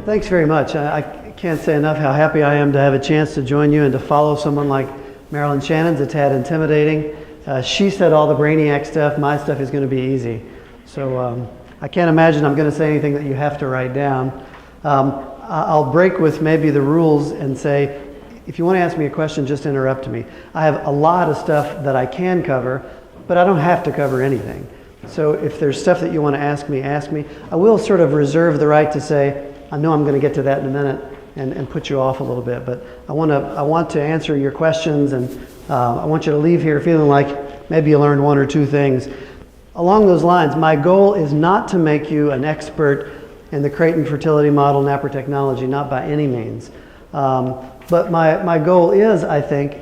thanks very much. I can't say enough how happy I am to have a chance to join you and to follow someone like Marilyn Shannon's a tad intimidating. She said all the brainiac stuff. My stuff is going to be easy. So I can't imagine I'm going to say anything that you have to write down. I'll break with maybe the rules and say, if you want to ask me a question, just interrupt me. I have a lot of stuff that I can cover, but I don't have to cover anything. So if there's stuff that you want to ask me, ask me. I will sort of reserve the right to say, I know I'm going to get to that in a minute and put you off a little bit, but I want to answer your questions, and I want you to leave here feeling like maybe you learned one or two things. Along those lines, my goal is not to make you an expert in the Creighton fertility model, NaProTechnology, not by any means. But my goal is, I think,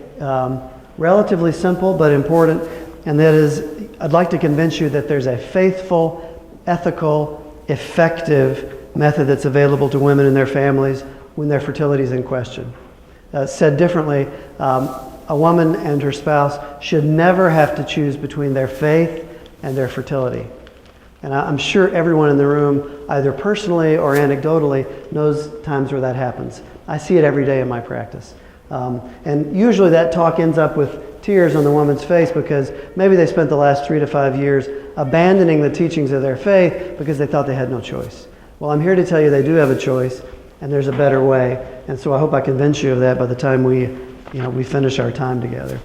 relatively simple but important, and that is I'd like to convince you that there's a faithful, ethical, effective method that's available to women and their families when their fertility is in question. Said differently, a woman and her spouse should never have to choose between their faith and their fertility. And I'm sure everyone in the room, either personally or anecdotally, knows times where that happens. I see it every day in my practice. And usually that talk ends up with tears on the woman's face because maybe they spent the last 3 to 5 years abandoning the teachings of their faith because they thought they had no choice. Well, I'm here to tell you they do have a choice, and there's a better way. And so I hope I convince you of that by the time we finish our time together.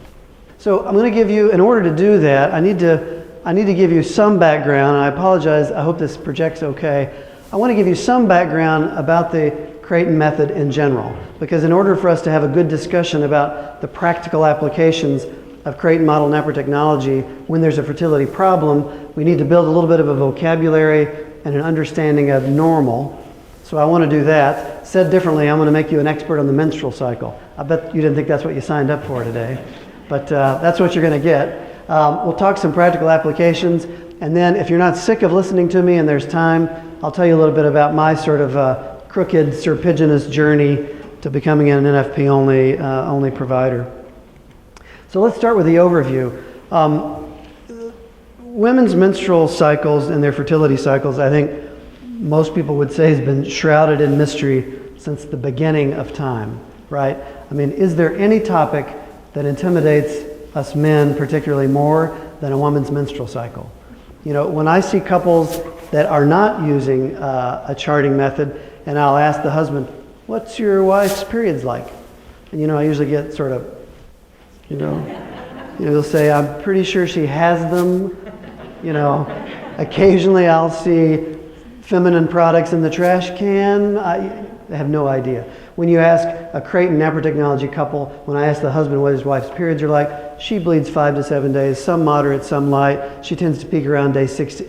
So I'm going to give you, in order to do that, I need to give you some background, and I apologize, I hope this projects okay. I want to give you some background about the Creighton method in general, because in order for us to have a good discussion about the practical applications of Creighton Model NaProTechnology when there's a fertility problem, we need to build a little bit of a vocabulary and an understanding of normal. So I want to do that. Said differently, I'm going to make you an expert on the menstrual cycle. I bet you didn't think that's what you signed up for today, but that's what you're going to get. We'll talk some practical applications, and then if you're not sick of listening to me and there's time, I'll tell you a little bit about my sort of crooked, serpiginous journey to becoming an NFP only provider. So let's start with the overview. Women's menstrual cycles and their fertility cycles, I think most people would say, has been shrouded in mystery since the beginning of time, right? I mean, is there any topic that intimidates us men particularly more than a woman's menstrual cycle? You know, when I see couples that are not using a charting method, and I'll ask the husband, what's your wife's periods like? And you know, I usually get sort of, they'll say, I'm pretty sure she has them. You know, occasionally I'll see feminine products in the trash can. I have no idea. When you ask a Creighton NaProTechnology couple, when I ask the husband what his wife's periods are like, she bleeds 5 to 7 days, some moderate, some light. She tends to peak around day 60.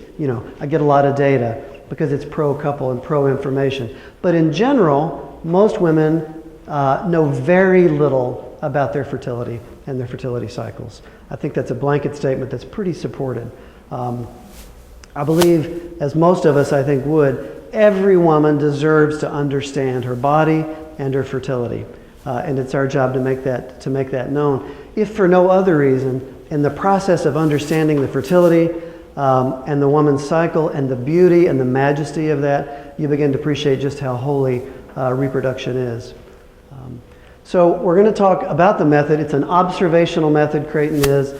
I get a lot of data because it's pro-couple and pro-information. But in general, most women know very little about their fertility and their fertility cycles. I think that's a blanket statement that's pretty supported. I believe, as most of us I think would, every woman deserves to understand her body and her fertility. And it's our job to make that known. If for no other reason, in the process of understanding the fertility and the woman's cycle and the beauty and the majesty of that, you begin to appreciate just how holy reproduction is. So we're going to talk about the method. It's an observational method, Creighton is.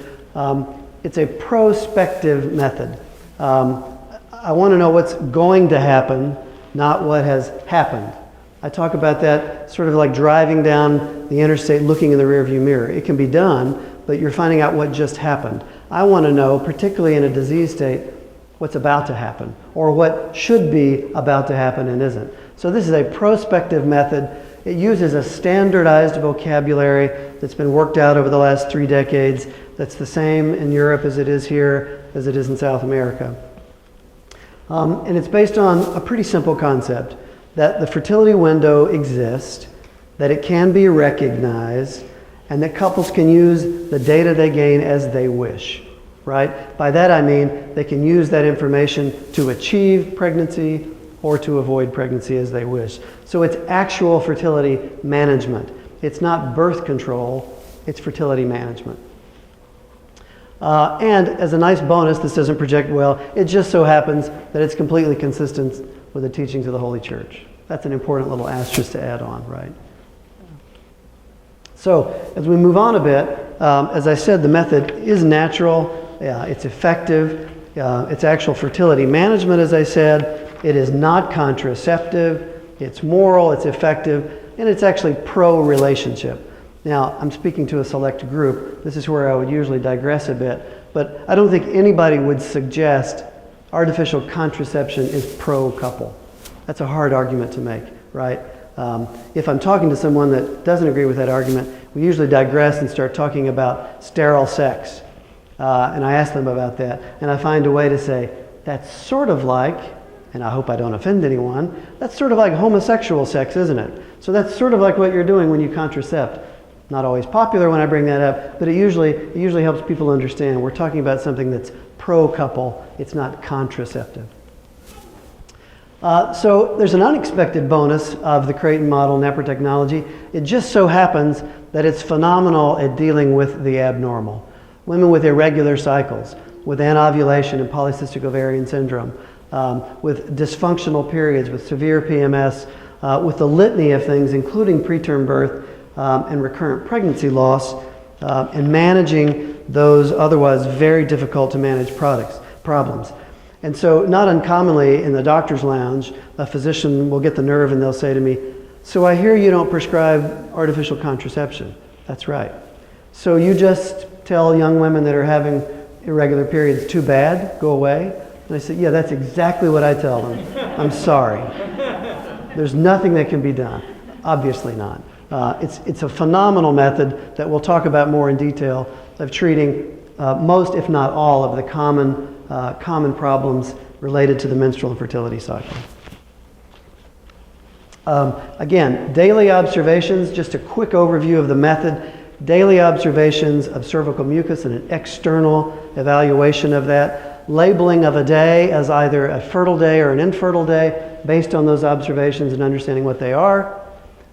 It's a prospective method. I want to know what's going to happen, not what has happened. I talk about that sort of like driving down the interstate looking in the rearview mirror. It can be done, but you're finding out what just happened. I want to know, particularly in a disease state, what's about to happen, or what should be about to happen and isn't. So this is a prospective method. It uses a standardized vocabulary that's been worked out over the last 3 decades that's the same in Europe as it is here, as it is in South America. And it's based on a pretty simple concept, that the fertility window exists, that it can be recognized, and that couples can use the data they gain as they wish, right? By that I mean they can use that information to achieve pregnancy or to avoid pregnancy as they wish. So it's actual fertility management. It's not birth control, it's fertility management. And as a nice bonus, this doesn't project well, it just so happens that it's completely consistent with the teachings of the Holy Church. That's an important little asterisk to add on, right? So as we move on a bit, as I said, the method is natural, it's effective, it's actual fertility management, as I said. It is not contraceptive, it's moral, it's effective, and it's actually pro-relationship. Now, I'm speaking to a select group. This is where I would usually digress a bit, but I don't think anybody would suggest artificial contraception is pro-couple. That's a hard argument to make, right? If I'm talking to someone that doesn't agree with that argument, we usually digress and start talking about sterile sex. And I ask them about that, and I find a way to say, that's sort of like, and I hope I don't offend anyone, that's sort of like homosexual sex, isn't it? So that's sort of like what you're doing when you contracept. Not always popular when I bring that up, but it usually helps people understand we're talking about something that's pro-couple, it's not contraceptive. So there's an unexpected bonus of the Creighton model, NaProTechnology. It just so happens that it's phenomenal at dealing with the abnormal. Women with irregular cycles, with anovulation and polycystic ovarian syndrome, with dysfunctional periods, with severe PMS, with the litany of things, including preterm birth and recurrent pregnancy loss, and managing those otherwise very difficult to manage problems. And so not uncommonly in the doctor's lounge, a physician will get the nerve and they'll say to me, so I hear you don't prescribe artificial contraception. That's right. So you just tell young women that are having irregular periods, too bad, go away? And I say, yeah, that's exactly what I tell them. I'm sorry. There's nothing that can be done. Obviously not. It's a phenomenal method that we'll talk about more in detail of treating most, if not all, of the common problems related to the menstrual and fertility cycle. Again, daily observations, just a quick overview of the method. Daily observations of cervical mucus and an external evaluation of that. Labeling of a day as either a fertile day or an infertile day based on those observations and understanding what they are.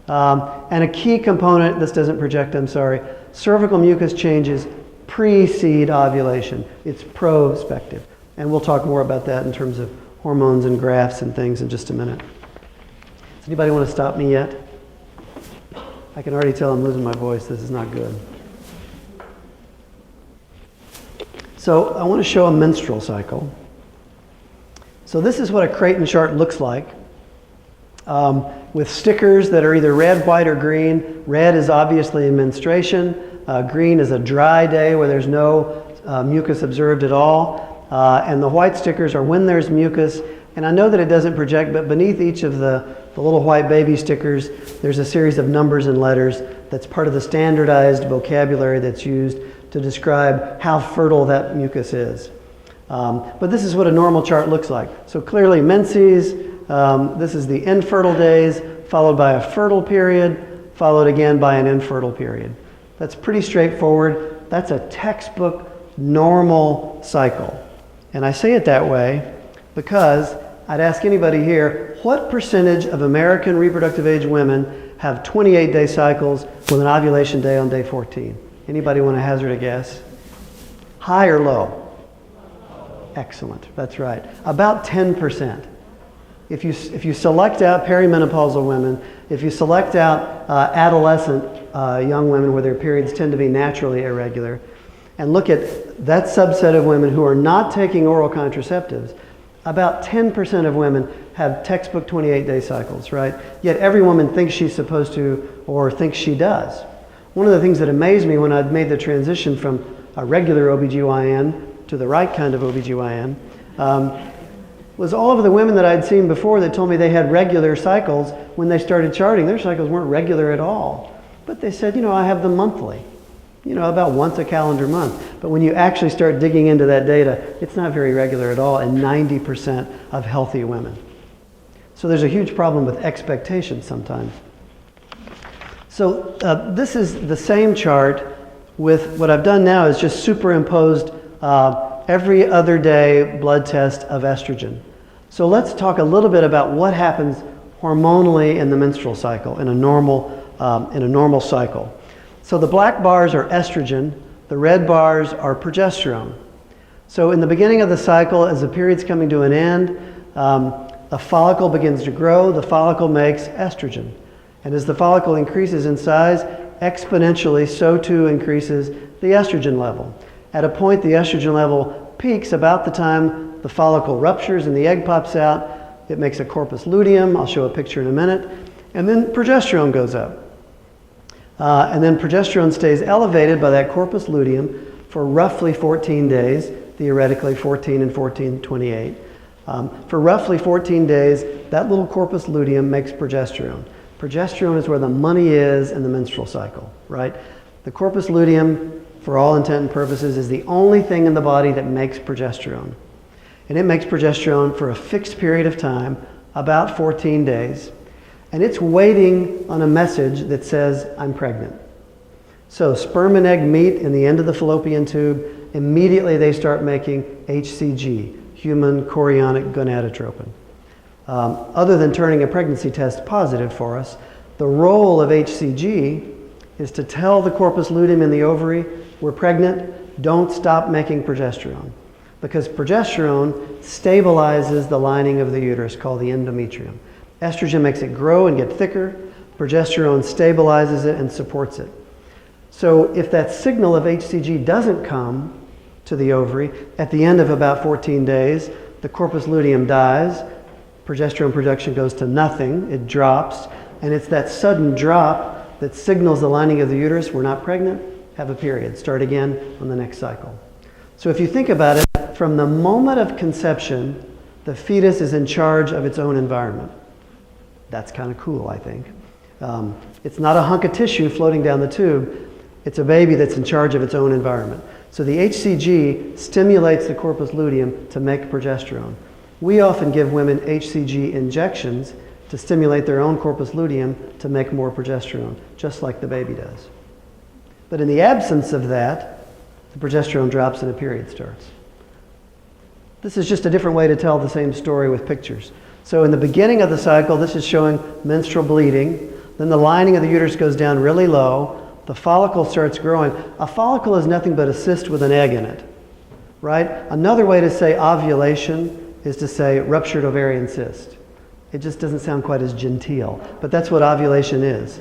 And a key component, this doesn't project, I'm sorry, cervical mucus changes precede ovulation. It's prospective. And we'll talk more about that in terms of hormones and grafts and things in just a minute. Does anybody want to stop me yet? I can already tell I'm losing my voice. This is not good. So I want to show a menstrual cycle. So this is what a Creighton chart looks like. With stickers that are either red, white, or green. Red is obviously a menstruation. Green is a dry day where there's no mucus observed at all. And the white stickers are when there's mucus. And I know that it doesn't project, but beneath each of the little white baby stickers, there's a series of numbers and letters that's part of the standardized vocabulary that's used to describe how fertile that mucus is. But this is what a normal chart looks like. So clearly menses, this is the infertile days, followed by a fertile period, followed again by an infertile period. That's pretty straightforward. That's a textbook normal cycle. And I say it that way because I'd ask anybody here, what percentage of American reproductive age women have 28-day cycles with an ovulation day on day 14? Anybody want to hazard a guess? High or low? Excellent, that's right. About 10%. If you select out perimenopausal women, if you select out adolescent young women where their periods tend to be naturally irregular, and look at that subset of women who are not taking oral contraceptives, about 10% of women have textbook 28-day cycles, right? Yet every woman thinks she's supposed to or thinks she does. One of the things that amazed me when I'd made the transition from a regular OBGYN to the right kind of OBGYN was all of the women that I'd seen before that told me they had regular cycles. When they started charting, their cycles weren't regular at all. But they said, I have them monthly, about once a calendar month. But when you actually start digging into that data, it's not very regular at all in 90% of healthy women. So there's a huge problem with expectations sometimes. So this is the same chart with what I've done now is just superimposed every other day blood test of estrogen. So let's talk a little bit about what happens hormonally in the menstrual cycle, in a normal cycle. So the black bars are estrogen, the red bars are progesterone. So in the beginning of the cycle, as the period's coming to an end, The follicle begins to grow. The follicle makes estrogen. And as the follicle increases in size, exponentially, so too increases the estrogen level. At a point, the estrogen level peaks about the time the follicle ruptures and the egg pops out. It makes a corpus luteum. I'll show a picture in a minute. And then progesterone goes up. And then progesterone stays elevated by that corpus luteum for roughly 14 days, theoretically 14 and 14, 28. For roughly 14 days, that little corpus luteum makes progesterone. Progesterone is where the money is in the menstrual cycle, right? The corpus luteum, for all intent and purposes, is the only thing in the body that makes progesterone. And it makes progesterone for a fixed period of time, about 14 days. And it's waiting on a message that says, I'm pregnant. So sperm and egg meet in the end of the fallopian tube. Immediately they start making HCG, human chorionic gonadotropin. Other than turning a pregnancy test positive for us, the role of HCG is to tell the corpus luteum in the ovary, we're pregnant, don't stop making progesterone. Because progesterone stabilizes the lining of the uterus called the endometrium. Estrogen makes it grow and get thicker. Progesterone stabilizes it and supports it. So if that signal of HCG doesn't come to the ovary, at the end of about 14 days, the corpus luteum dies, progesterone production goes to nothing, it drops, and it's that sudden drop that signals the lining of the uterus, we're not pregnant, have a period, start again on the next cycle. So if you think about it, from the moment of conception, the fetus is in charge of its own environment. That's kind of cool, I think. It's not a hunk of tissue floating down the tube. It's a baby that's in charge of its own environment. So the HCG stimulates the corpus luteum to make progesterone. We often give women HCG injections to stimulate their own corpus luteum to make more progesterone, just like the baby does. But in the absence of that, the progesterone drops and a period starts. This is just a different way to tell the same story with pictures. So in the beginning of the cycle, this is showing menstrual bleeding. Then the lining of the uterus goes down really low. The follicle starts growing. A follicle is nothing but a cyst with an egg in it, right? Another way to say ovulation is to say ruptured ovarian cyst. It just doesn't sound quite as genteel, but that's what ovulation is.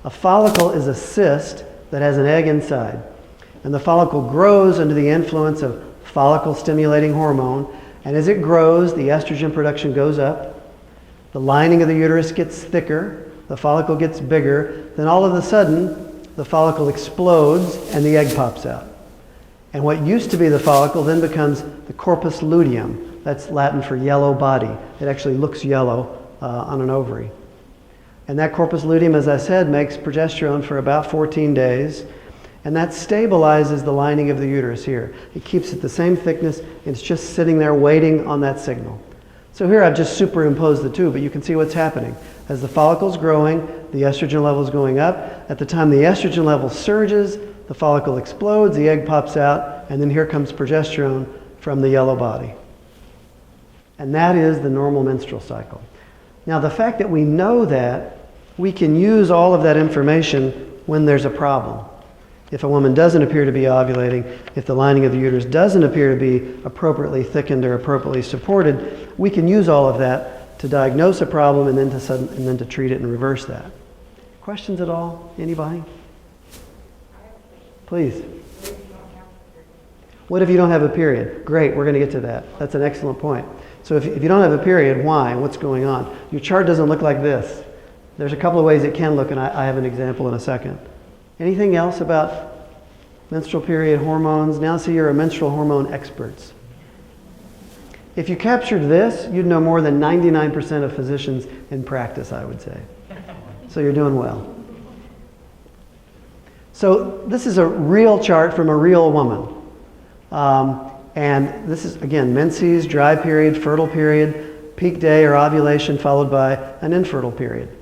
A follicle is a cyst that has an egg inside. And the follicle grows under the influence of follicle-stimulating hormone. And as it grows, the estrogen production goes up. The lining of the uterus gets thicker. The follicle gets bigger. Then all of a sudden, the follicle explodes and the egg pops out. And what used to be the follicle then becomes the corpus luteum. That's Latin for yellow body. It actually looks yellow on an ovary. And that corpus luteum, as I said, makes progesterone for about 14 days. And that stabilizes the lining of the uterus here. It keeps it the same thickness. It's just sitting there waiting on that signal. So here I've just superimposed the two, but you can see what's happening. As the follicle's growing, the estrogen level is going up. At the time the estrogen level surges, the follicle explodes, the egg pops out, and then here comes progesterone from the yellow body. And that is the normal menstrual cycle. Now the fact that we know that, we can use all of that information when there's a problem. If a woman doesn't appear to be ovulating, if the lining of the uterus doesn't appear to be appropriately thickened or appropriately supported, we can use all of that to diagnose a problem and then to treat it and reverse that. Questions at all? Anybody? Please. What if you don't have a period? Great, we're going to get to that. That's an excellent point. So if you don't have a period, why? What's going on? Your chart doesn't look like this. There's a couple of ways it can look, and I have an example in a second. Anything else about menstrual period hormones? Now see, you're a menstrual hormone experts. If you captured this, you'd know more than 99% of physicians in practice, I would say. So you're doing well. So this is a real chart from a real woman. And this is, again, menses, dry period, fertile period, peak day or ovulation followed by an infertile period.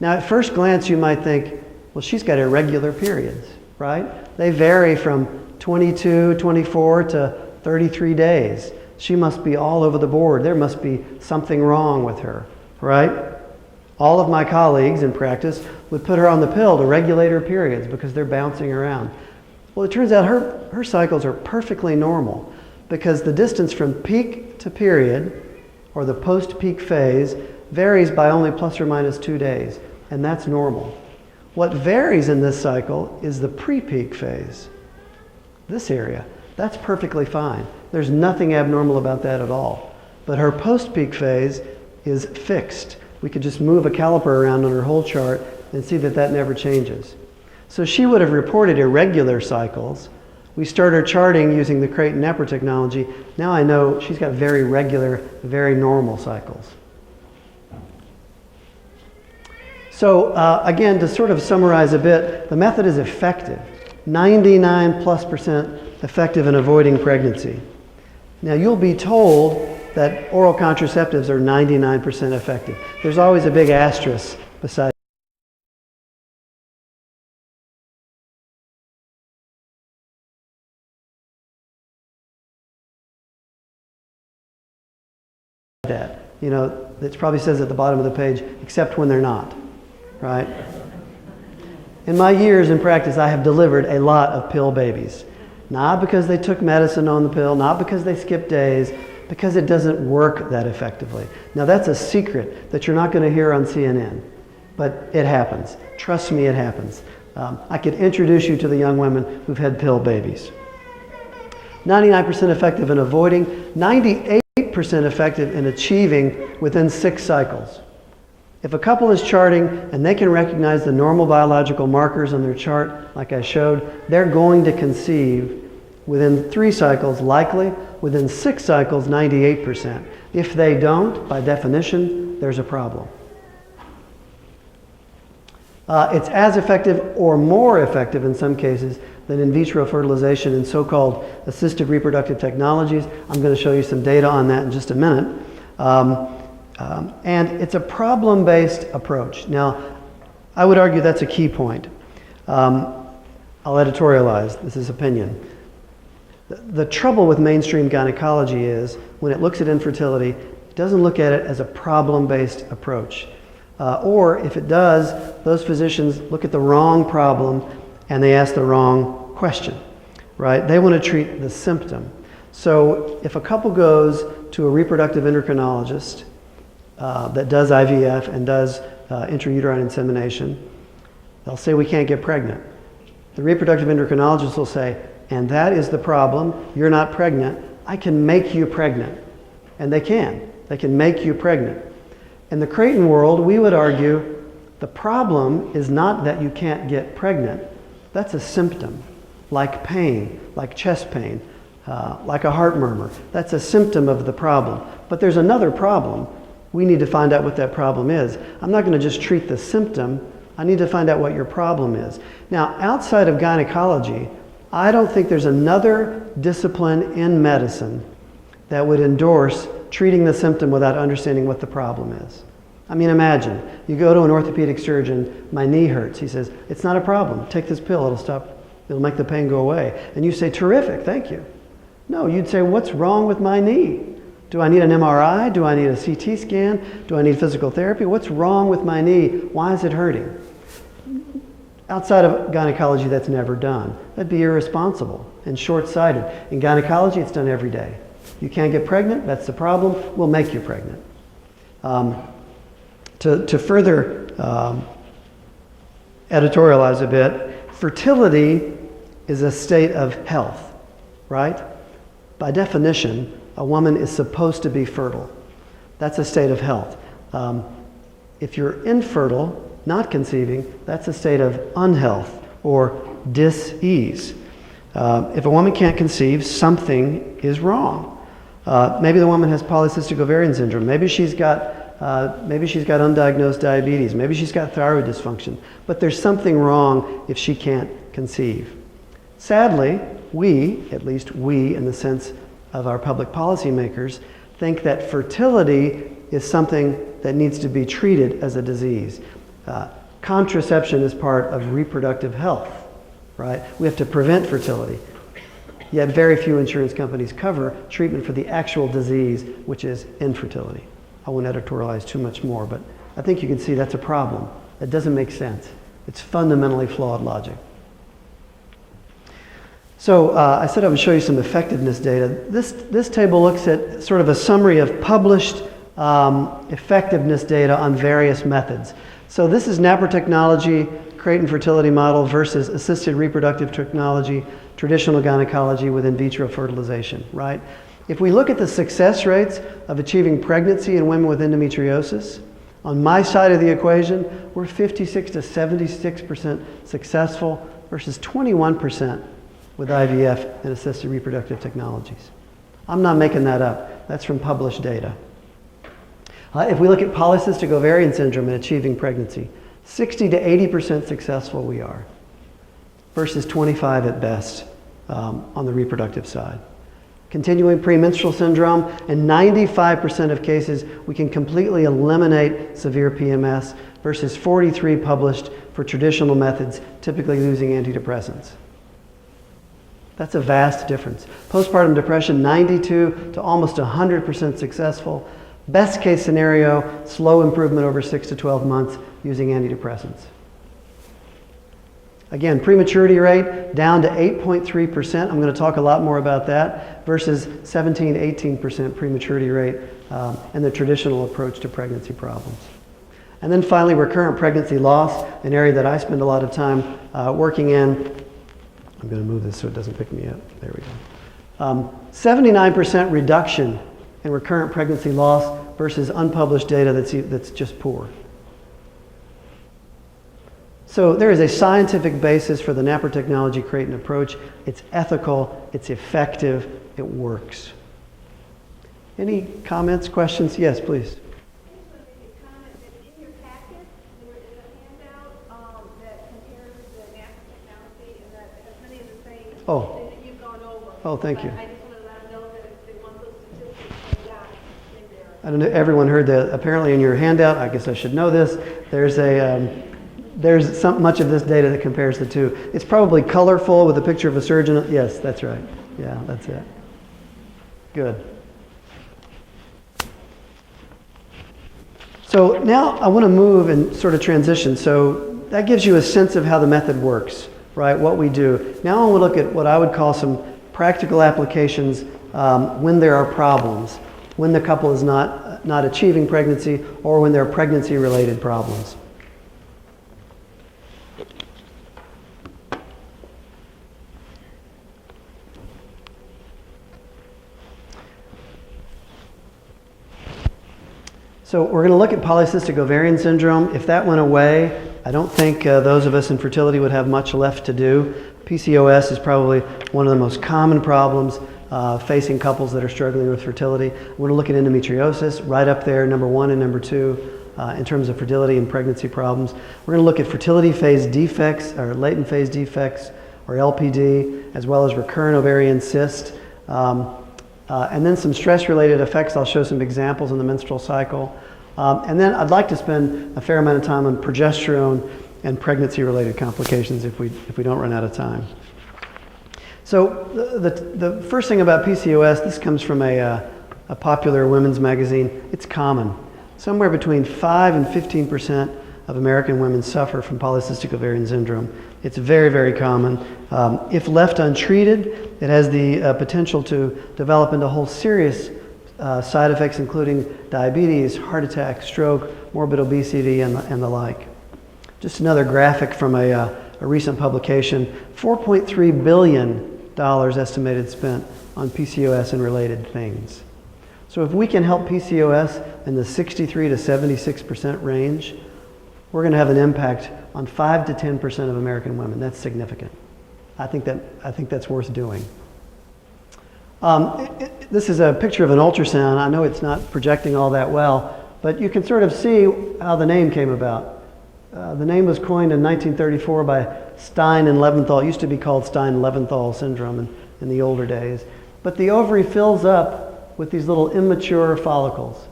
Now at first glance you might think, well, she's got irregular periods, right? They vary from 22, 24 to 33 days. She must be all over the board. There must be something wrong with her, right? All of my colleagues in practice would put her on the pill to regulate her periods because they're bouncing around. Well, it turns out her cycles are perfectly normal because the distance from peak to period or the post-peak phase, varies by only plus or minus 2 days, and that's normal. What varies in this cycle is the pre-peak phase. This area, that's perfectly fine. There's nothing abnormal about that at all. But her post-peak phase is fixed. We could just move a caliper around on her whole chart and see that that never changes. So she would have reported irregular cycles. We started charting using the Creighton NaProTechnology. Now I know she's got very regular, very normal cycles. So again, to sort of summarize a bit, the method is effective. 99+% effective in avoiding pregnancy. Now you'll be told that oral contraceptives are 99% effective. There's always a big asterisk beside that. You know, it probably says at the bottom of the page, except when they're not, right? In my years in practice, I have delivered a lot of pill babies. Not because they took medicine on the pill, not because they skipped days, because it doesn't work that effectively. Now that's a secret that you're not going to hear on CNN, but it happens. Trust me, it happens. I could introduce you to the young women who've had pill babies. 99% effective in avoiding, 98% effective in achieving within 6 cycles. If a couple is charting and they can recognize the normal biological markers on their chart, like I showed, they're going to conceive within 3 cycles, likely. Within 6 cycles, 98%. If they don't, by definition, there's a problem. It's as effective or more effective in some cases than in vitro fertilization and so-called assistive reproductive technologies. I'm going to show you some data on that in just a minute. And it's a problem-based approach. Now, I would argue that's a key point. I'll editorialize. This is opinion. The trouble with mainstream gynecology is when it looks at infertility, it doesn't look at it as a problem-based approach. Or if it does, those physicians look at the wrong problem and they ask the wrong question, right? They want to treat the symptom. So if a couple goes to a reproductive endocrinologist that does IVF and does intrauterine insemination, they'll say we can't get pregnant. The reproductive endocrinologist will say, and that is the problem, you're not pregnant, I can make you pregnant. And they can make you pregnant. In the Creighton world, we would argue the problem is not that you can't get pregnant, that's a symptom, like pain, like chest pain, like a heart murmur. That's a symptom of the problem. But there's another problem. We need to find out what that problem is. I'm not going to just treat the symptom, I need to find out what your problem is. Now, outside of gynecology, I don't think there's another discipline in medicine that would endorse treating the symptom without understanding what the problem is. I mean, imagine, you go to an orthopedic surgeon, my knee hurts. He says, it's not a problem, take this pill, it'll make the pain go away. And you say, terrific, thank you. No, you'd say, what's wrong with my knee? Do I need an MRI? Do I need a CT scan? Do I need physical therapy? What's wrong with my knee? Why is it hurting? Outside of gynecology, that's never done. That'd be irresponsible and short-sighted. In gynecology, it's done every day. You can't get pregnant, that's the problem, we'll make you pregnant. To further editorialize a bit, fertility is a state of health, right? By definition, a woman is supposed to be fertile. That's a state of health. If you're infertile, not conceiving, that's a state of unhealth or dis-ease. If a woman can't conceive, something is wrong. Maybe the woman has polycystic ovarian syndrome. Maybe she's got undiagnosed diabetes. Maybe she's got thyroid dysfunction. But there's something wrong if she can't conceive. Sadly, at least we in the sense of our public policy makers, think that fertility is something that needs to be treated as a disease. Contraception is part of reproductive health, right? We have to prevent fertility. Yet very few insurance companies cover treatment for the actual disease, which is infertility. I won't editorialize too much more, but I think you can see that's a problem. That doesn't make sense. It's fundamentally flawed logic. So I said I would show you some effectiveness data. This table looks at sort of a summary of published effectiveness data on various methods. So this is NaProTechnology, Creighton Fertility Model versus assisted reproductive technology, traditional gynecology with in vitro fertilization, right? If we look at the success rates of achieving pregnancy in women with endometriosis, on my side of the equation, we're 56 to 76% successful versus 21% with IVF and assisted reproductive technologies. I'm not making that up. That's from published data. If we look at polycystic ovarian syndrome and achieving pregnancy, 60 to 80% successful we are versus 25 at best on the reproductive side. Continuing premenstrual syndrome, in 95% of cases, we can completely eliminate severe PMS versus 43 published for traditional methods, typically using antidepressants. That's a vast difference. Postpartum depression, 92 to almost 100% successful. Best case scenario, slow improvement over 6 to 12 months using antidepressants. Again, prematurity rate down to 8.3%. I'm going to talk a lot more about that versus 17, 18% prematurity rate and the traditional approach to pregnancy problems. And then finally, recurrent pregnancy loss, an area that I spend a lot of time working in. I'm going to move this so it doesn't pick me up. There we go. 79% reduction in recurrent pregnancy loss versus unpublished data that's just poor. So there is a scientific basis for the NaProTechnology Creighton approach. It's ethical, it's effective, it works. Any comments, questions? Yes, please. Oh. That you've gone over. Oh, thank you. I just wanted to let them know that if they want those statistics, I got it in there. I don't know, everyone heard that. Apparently in your handout, I guess I should know this, there's much of this data that compares the two. It's probably colorful with a picture of a surgeon. Yes, that's right. Yeah, that's it. Good. So now I want to move and sort of transition. So that gives you a sense of how the method works. Right, what we do. Now I want to look at what I would call some practical applications when there are problems, when the couple is not achieving pregnancy or when there are pregnancy-related problems. So we're going to look at polycystic ovarian syndrome. If that went away, I don't think those of us in fertility would have much left to do. PCOS is probably one of the most common problems facing couples that are struggling with fertility. We're going to look at endometriosis, right up there, number 1 and number 2 in terms of fertility and pregnancy problems. We're going to look at fertility phase defects, or latent phase defects, or LPD, as well as recurrent ovarian cyst. And then some stress-related effects. I'll show some examples in the menstrual cycle. And then I'd like to spend a fair amount of time on progesterone and pregnancy-related complications if we don't run out of time. So the first thing about PCOS, this comes from a popular women's magazine. It's common. Somewhere between 5 and 15% of American women suffer from polycystic ovarian syndrome. It's very, very common. If left untreated, it has the potential to develop into a whole series side effects, including diabetes, heart attack, stroke, morbid obesity, and the like. Just another graphic from a recent publication. $4.3 billion estimated spent on PCOS and related things. So if we can help PCOS in the 63 to 76% range, we're going to have an impact on 5 to 10% of American women. That's significant. I think that's worth doing. This is a picture of an ultrasound. I know it's not projecting all that well, but you can sort of see how the name came about. The name was coined in 1934 by Stein and Leventhal. It used to be called Stein-Leventhal syndrome in the older days. But the ovary fills up with these little immature follicles.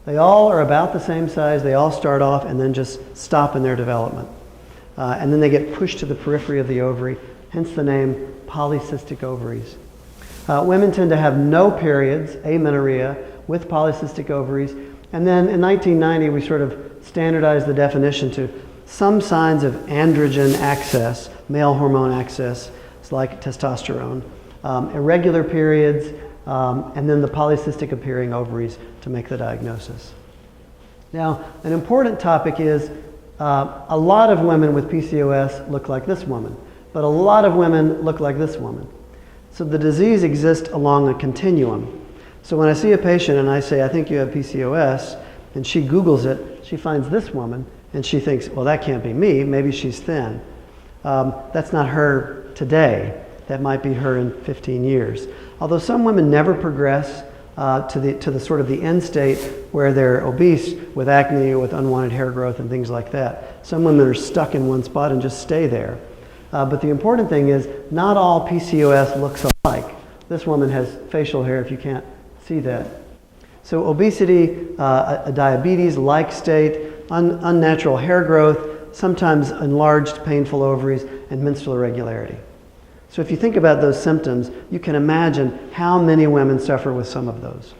They all are about the same size. They all start off and then just stop in their development. And then they get pushed to the periphery of the ovary, hence the name polycystic ovaries. Women tend to have no periods, amenorrhea, with polycystic ovaries. And then in 1990, we sort of standardized the definition to some signs of androgen access, male hormone access, it's like testosterone, irregular periods, and then the polycystic appearing ovaries to make the diagnosis. Now, an important topic is a lot of women with PCOS look like this woman, but a lot of women look like this woman. So the disease exists along a continuum. So when I see a patient and I say, I think you have PCOS, and she Googles it, she finds this woman, and she thinks, well, that can't be me, maybe she's thin. That's not her today. That might be her in 15 years. Although some women never progress to the sort of the end state where they're obese with acne or with unwanted hair growth and things like that. Some women are stuck in one spot and just stay there. But the important thing is not all PCOS looks alike. This woman has facial hair if you can't see that. So obesity, a diabetes-like state, unnatural hair growth, sometimes enlarged painful ovaries, and menstrual irregularity. So if you think about those symptoms, you can imagine how many women suffer with some of those.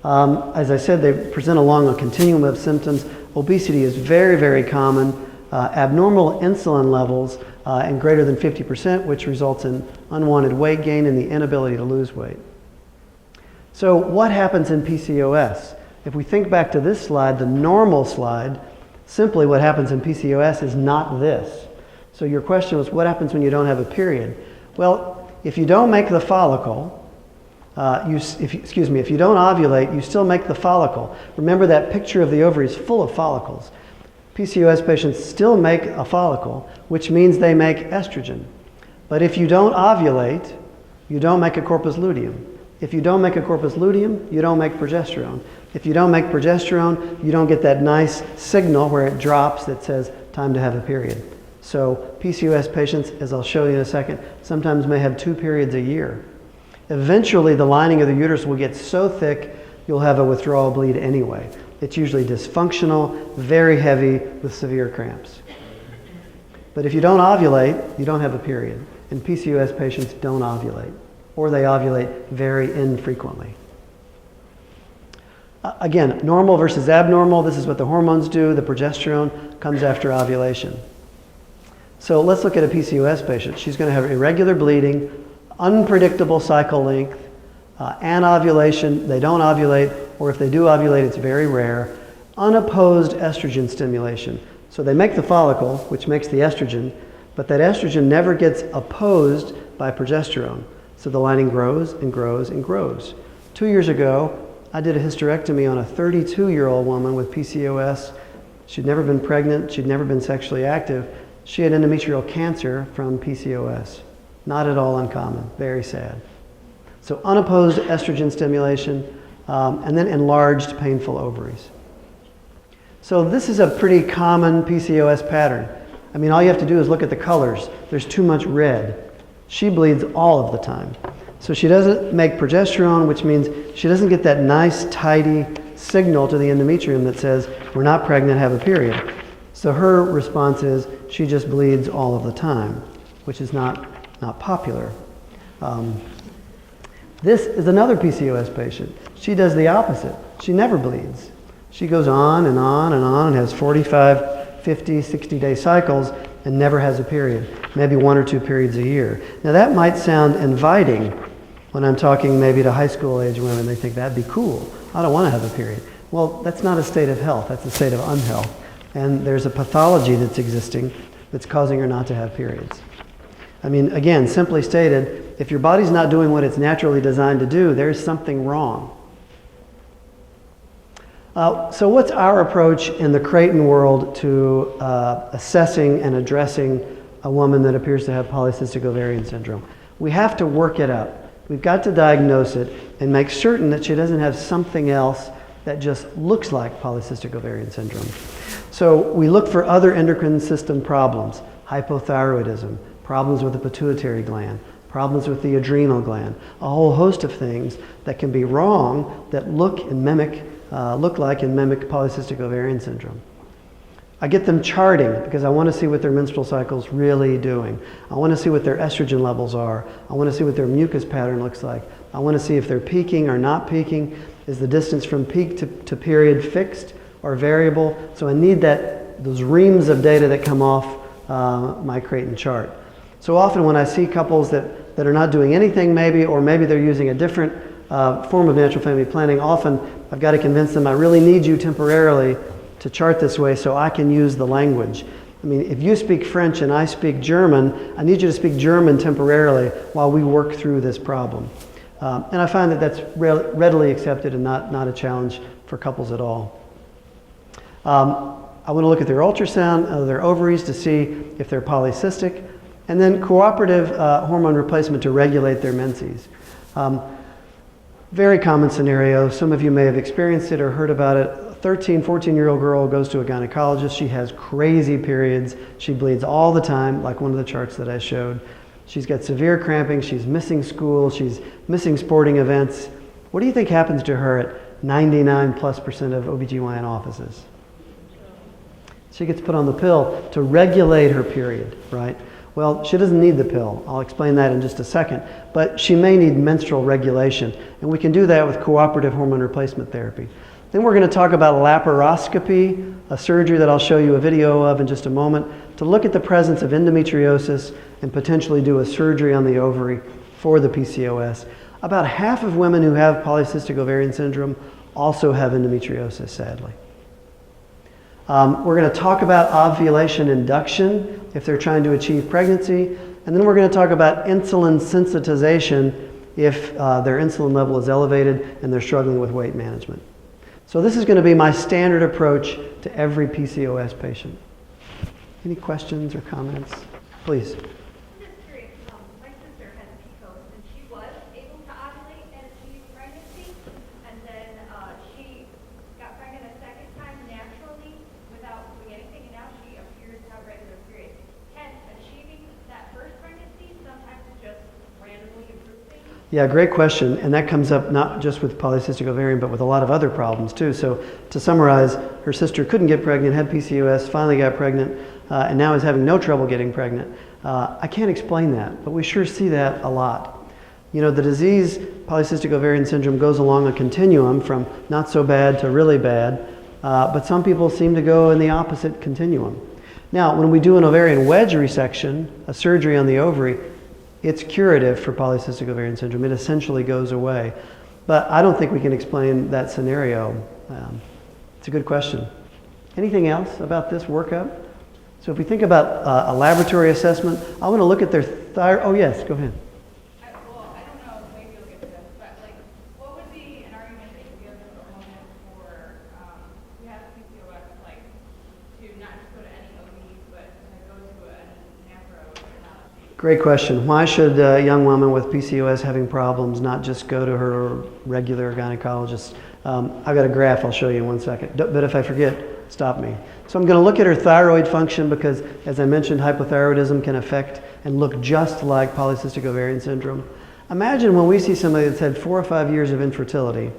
As I said, they present along a continuum of symptoms. Obesity is very, very common. Abnormal insulin levels and greater than 50%, which results in unwanted weight gain and the inability to lose weight. So what happens in PCOS? If we think back to this slide, the normal slide, simply what happens in PCOS is not this. So your question was, what happens when you don't have a period? Well, if you don't make the follicle, if you don't ovulate, you still make the follicle. Remember that picture of the ovary is full of follicles. PCOS patients still make a follicle, which means they make estrogen. But if you don't ovulate, you don't make a corpus luteum. If you don't make a corpus luteum, you don't make progesterone. If you don't make progesterone, you don't get that nice signal where it drops that says time to have a period. So PCOS patients, as I'll show you in a second, sometimes may have 2 periods a year. Eventually, the lining of the uterus will get so thick, you'll have a withdrawal bleed anyway. It's usually dysfunctional, very heavy, with severe cramps. But if you don't ovulate, you don't have a period. And PCOS patients don't ovulate, or they ovulate very infrequently. Again, normal versus abnormal, this is what the hormones do. The progesterone comes after ovulation. So let's look at a PCOS patient. She's going to have irregular bleeding, unpredictable cycle length, anovulation, they don't ovulate, or if they do ovulate, it's very rare, unopposed estrogen stimulation. So they make the follicle, which makes the estrogen, but that estrogen never gets opposed by progesterone. So the lining grows and grows and grows. 2 years ago, I did a hysterectomy on a 32-year-old woman with PCOS. She'd never been pregnant, she'd never been sexually active. She had endometrial cancer from PCOS. Not at all uncommon, very sad. So unopposed estrogen stimulation, and then enlarged painful ovaries. So this is a pretty common PCOS pattern. I mean, all you have to do is look at the colors. There's too much red. She bleeds all of the time. So she doesn't make progesterone, which means she doesn't get that nice, tidy signal to the endometrium that says, we're not pregnant, have a period. So her response is, she just bleeds all of the time, which is not popular. This is another PCOS patient. She does the opposite. She never bleeds. She goes on and on and on and has 45, 50, 60-day cycles and never has a period, maybe 1 or 2 periods a year. Now that might sound inviting when I'm talking maybe to high school age women. They think that'd be cool. I don't want to have a period. Well, that's not a state of health. That's a state of unhealth. And there's a pathology that's existing that's causing her not to have periods. I mean, again, simply stated, if your body's not doing what it's naturally designed to do, there's something wrong. So what's our approach in the Creighton world to assessing and addressing a woman that appears to have polycystic ovarian syndrome? We have to work it up. We've got to diagnose it and make certain that she doesn't have something else that just looks like polycystic ovarian syndrome. So we look for other endocrine system problems, hypothyroidism, problems with the pituitary gland, problems with the adrenal gland, a whole host of things that can be wrong that look like and mimic polycystic ovarian syndrome. I get them charting because I want to see what their menstrual cycle's really doing. I want to see what their estrogen levels are. I want to see what their mucus pattern looks like. I want to see if they're peaking or not peaking. Is the distance from peak to period fixed or variable? So I need those reams of data that come off my Creighton chart. So often when I see couples that that are not doing anything maybe, or maybe they're using a different form of natural family planning. Often I've got to convince them I really need you temporarily to chart this way so I can use the language. I mean, if you speak French and I speak German, I need you to speak German temporarily while we work through this problem. And I find that that's readily accepted and not a challenge for couples at all. I want to look at their ultrasound of their ovaries to see if they're polycystic, and then cooperative hormone replacement to regulate their menses. Very common scenario. Some of you may have experienced it or heard about it. A 13, 14-year-old girl goes to a gynecologist. She has crazy periods. She bleeds all the time, like one of the charts that I showed. She's got severe cramping. She's missing school. She's missing sporting events. What do you think happens to her at 99+% of OBGYN offices? She gets put on the pill to regulate her period, right? Well, she doesn't need the pill. I'll explain that in just a second. But she may need menstrual regulation, and we can do that with cooperative hormone replacement therapy. Then we're going to talk about laparoscopy, a surgery that I'll show you a video of in just a moment, to look at the presence of endometriosis and potentially do a surgery on the ovary for the PCOS. About half of women who have polycystic ovarian syndrome also have endometriosis, sadly. We're going to talk about ovulation induction if they're trying to achieve pregnancy, and then we're going to talk about insulin sensitization if their insulin level is elevated and they're struggling with weight management. So this is going to be my standard approach to every PCOS patient. Any questions or comments? Please. I'm just curious, my sister has PCOS and she was able to ovulate and achieve pregnancy, and then she got pregnant a second time naturally without doing anything, and now she appears to have regular periods. Can achieving that first pregnancy sometimes just randomly improve things? Yeah, great question. And that comes up not just with polycystic ovarian, but with a lot of other problems too. So to summarize, her sister couldn't get pregnant, had PCOS, finally got pregnant, and now is having no trouble getting pregnant. I can't explain that, but we sure see that a lot. You know, the disease, polycystic ovarian syndrome, goes along a continuum from not so bad to really bad, but some people seem to go in the opposite continuum. Now, when we do an ovarian wedge resection, a surgery on the ovary, it's curative for polycystic ovarian syndrome. It essentially goes away. But I don't think we can explain that scenario. It's a good question. Anything else about this workup? So if we think about a laboratory assessment, I want to look at their thyroid. Oh yes, go ahead. Well, I don't know, maybe you'll get to this, but like, what would be an argument that you give as a woman for who has PCOS, like, to not just go to any OB, but to go to a NaPro Technology? Great question. Why should a young woman with PCOS having problems not just go to her regular gynecologist? I've got a graph I'll show you in 1 second, but if I forget, stop me. So I'm going to look at her thyroid function because, as I mentioned, hypothyroidism can affect and look just like polycystic ovarian syndrome. Imagine when we see somebody that's had 4 or 5 years of infertility,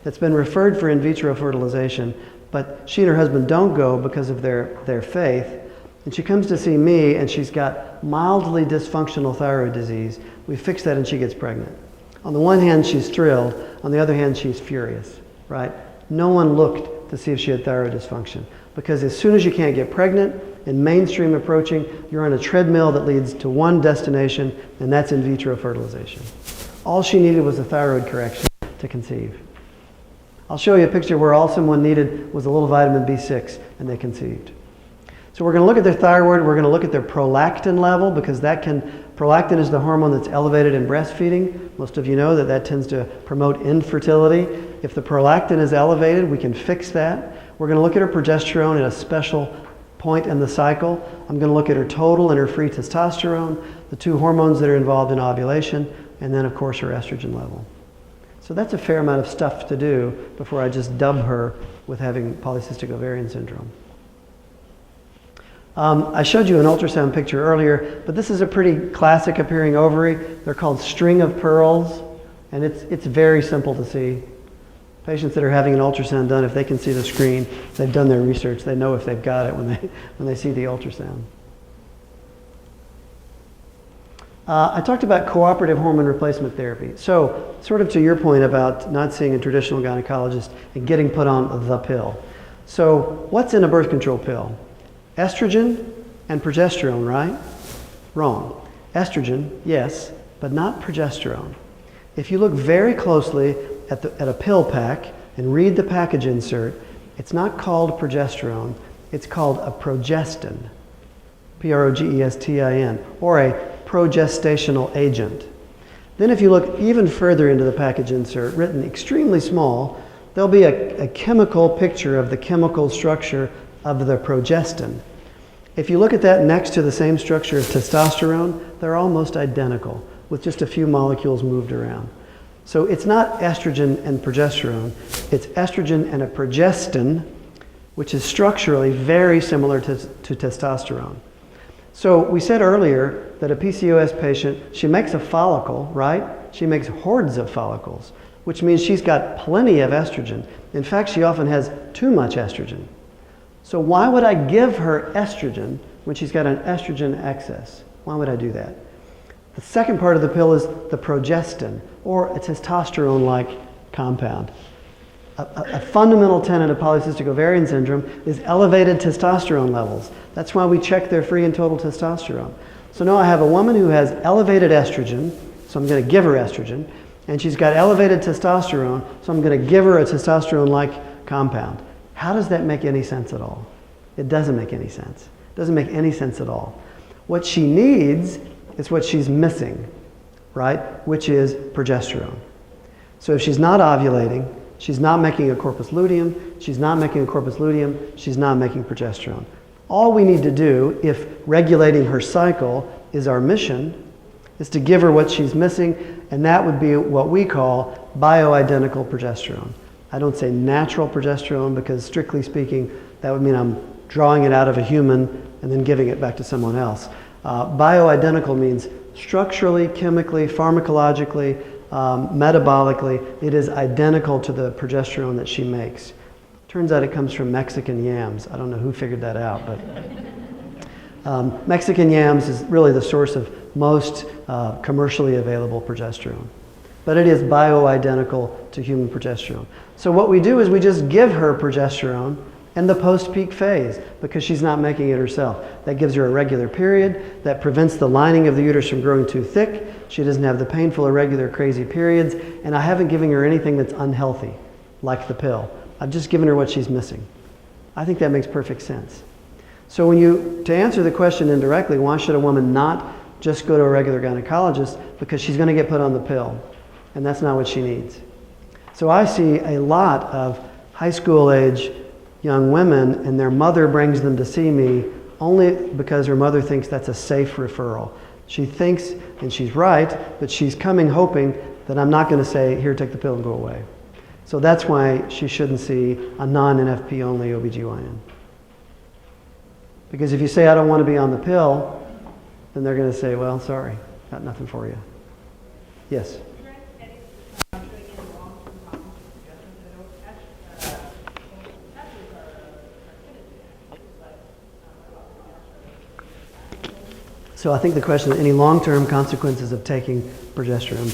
that's been referred for in vitro fertilization, but she and her husband don't go because of their faith, and she comes to see me and she's got mildly dysfunctional thyroid disease. We fix that and she gets pregnant. On the one hand, she's thrilled. On the other hand, she's furious, right? No one looked to see if she had thyroid dysfunction, because as soon as you can't get pregnant, in mainstream approaching, you're on a treadmill that leads to one destination, and that's in vitro fertilization. All she needed was a thyroid correction to conceive. I'll show you a picture where all someone needed was a little vitamin B6, and they conceived. So we're going to look at their thyroid. We're going to look at their prolactin level, because prolactin is the hormone that's elevated in breastfeeding. Most of you know that tends to promote infertility. If the prolactin is elevated, we can fix that. We're going to look at her progesterone at a special point in the cycle. I'm going to look at her total and her free testosterone, the two hormones that are involved in ovulation, and then of course her estrogen level. So that's a fair amount of stuff to do before I just dub her with having polycystic ovarian syndrome. I showed you an ultrasound picture earlier, but this is a pretty classic appearing ovary. They're called string of pearls, and it's very simple to see. Patients that are having an ultrasound done, if they can see the screen, they've done their research. They know if they've got it when they see the ultrasound. I talked about cooperative hormone replacement therapy. So, sort of to your point about not seeing a traditional gynecologist and getting put on the pill. So, what's in a birth control pill? Estrogen and progesterone, right? Wrong. Estrogen, yes. but not progesterone. If you look very closely at a pill pack and read the package insert, it's not called progesterone, it's called a progestin, Progestin, or a progestational agent. Then if you look even further into the package insert, written extremely small, there'll be a chemical picture of the chemical structure of the progestin. If you look at that next to the same structure of testosterone, they're almost identical, with just a few molecules moved around. So it's not estrogen and progesterone, it's estrogen and a progestin, which is structurally very similar to testosterone. So we said earlier that a PCOS patient, she makes a follicle, right? She makes hordes of follicles, which means she's got plenty of estrogen. In fact, she often has too much estrogen. So why would I give her estrogen when she's got an estrogen excess? Why would I do that? The second part of the pill is the progestin, or a testosterone-like compound. A fundamental tenet of polycystic ovarian syndrome is elevated testosterone levels. That's why we check their free and total testosterone. So now I have a woman who has elevated estrogen, so I'm going to give her estrogen, and she's got elevated testosterone, so I'm going to give her a testosterone-like compound. How does that make any sense at all? It doesn't make any sense. It doesn't make any sense at all. What she needs is what she's missing, right? Which is progesterone. So if she's not ovulating, she's not making a corpus luteum, she's not making a corpus luteum, she's not making progesterone. All we need to do, if regulating her cycle is our mission, is to give her what she's missing, and that would be what we call bioidentical progesterone. I don't say natural progesterone because, strictly speaking, that would mean I'm drawing it out of a human and then giving it back to someone else. Bioidentical means structurally, chemically, pharmacologically, metabolically, it is identical to the progesterone that she makes. Turns out it comes from Mexican yams. I don't know who figured that out, but Mexican yams is really the source of most commercially available progesterone. But it is bioidentical to human progesterone. So what we do is we just give her progesterone in the post-peak phase because she's not making it herself. That gives her a regular period, that prevents the lining of the uterus from growing too thick. She doesn't have the painful, irregular, crazy periods, and I haven't given her anything that's unhealthy, like the pill. I've just given her what she's missing. I think that makes perfect sense. So to answer the question indirectly, why should a woman not just go to a regular gynecologist? Because she's going to get put on the pill, and that's not what she needs. So I see a lot of high school age young women, and their mother brings them to see me only because her mother thinks that's a safe referral. She thinks, and she's right, but she's coming hoping that I'm not going to say, here, take the pill and go away. So that's why she shouldn't see a non-NFP only OBGYN. Because if you say, I don't want to be on the pill, then they're going to say, well, sorry, got nothing for you. Yes? So I think the question is any long-term consequences of taking progesterone.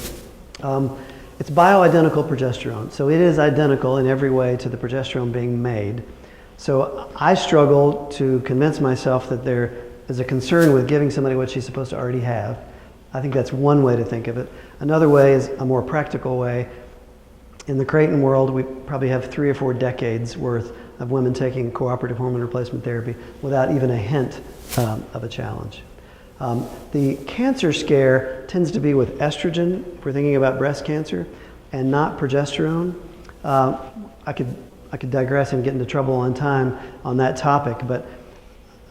It's bioidentical progesterone, so it is identical in every way to the progesterone being made. So I struggle to convince myself that there is a concern with giving somebody what she's supposed to already have. I think that's one way to think of it. Another way is a more practical way. In the Creighton world, we probably have 3 or 4 decades worth of women taking cooperative hormone replacement therapy without even a hint of a challenge. The cancer scare tends to be with estrogen, if we're thinking about breast cancer, and not progesterone. I could digress and get into trouble on time on that topic, but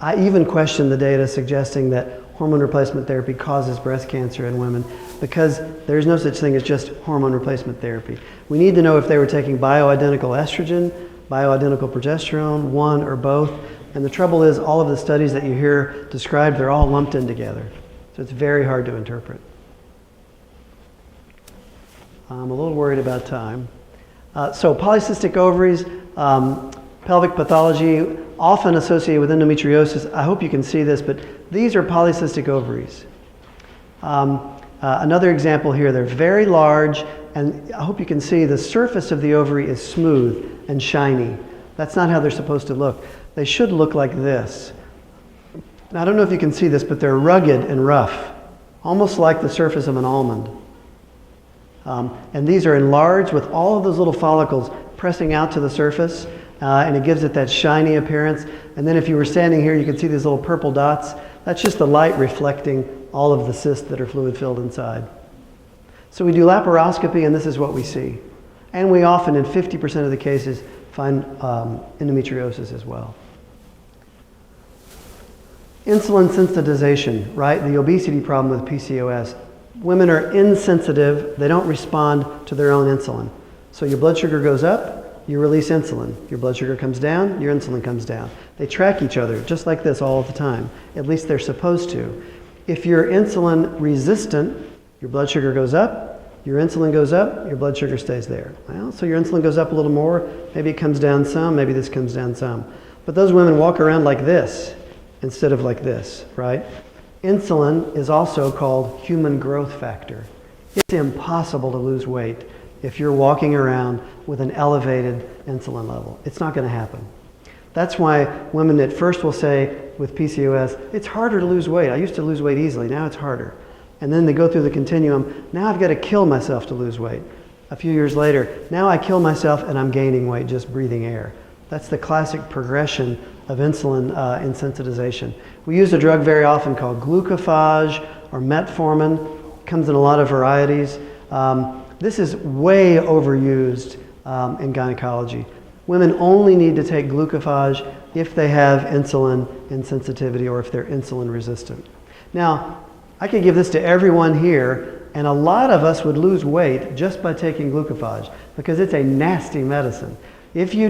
I even question the data suggesting that hormone replacement therapy causes breast cancer in women because there's no such thing as just hormone replacement therapy. We need to know if they were taking bioidentical estrogen, bioidentical progesterone, one or both. And the trouble is, all of the studies that you hear described, they're all lumped in together. So it's very hard to interpret. I'm a little worried about time. So polycystic ovaries, pelvic pathology, often associated with endometriosis. I hope you can see this, but these are polycystic ovaries. Another example here, they're very large, and I hope you can see the surface of the ovary is smooth and shiny. That's not how they're supposed to look. They should look like this. Now, I don't know if you can see this, but they're rugged and rough. almost like the surface of an almond. And these are enlarged with all of those little follicles pressing out to the surface, and it gives it that shiny appearance. And then if you were standing here, you could see these little purple dots. That's just the light reflecting all of the cysts that are fluid-filled inside. So we do laparoscopy, and this is what we see. And we often, in 50% of the cases, find endometriosis as well. Insulin sensitization, right? The obesity problem with PCOS. Women are insensitive. They don't respond to their own insulin. So your blood sugar goes up, you release insulin. Your blood sugar comes down, your insulin comes down. They track each other just like this all the time. At least they're supposed to. If you're insulin resistant, your blood sugar goes up, your insulin goes up, your blood sugar stays there. Well, so your insulin goes up a little more, maybe it comes down some, maybe this comes down some. But those women walk around like this instead of like this, right? Insulin is also called human growth factor. It's impossible to lose weight if you're walking around with an elevated insulin level. It's not going to happen. That's why women at first will say with PCOS, it's harder to lose weight. I used to lose weight easily, now it's harder. And then they go through the continuum, now I've got to kill myself to lose weight. A few years later, now I kill myself and I'm gaining weight just breathing air. That's the classic progression of insulin insensitization. We use a drug very often called glucophage or metformin. It comes in a lot of varieties. This is way overused in gynecology. Women only need to take glucophage if they have insulin insensitivity or if they're insulin resistant. Now, I could give this to everyone here, and a lot of us would lose weight just by taking glucophage because it's a nasty medicine. If you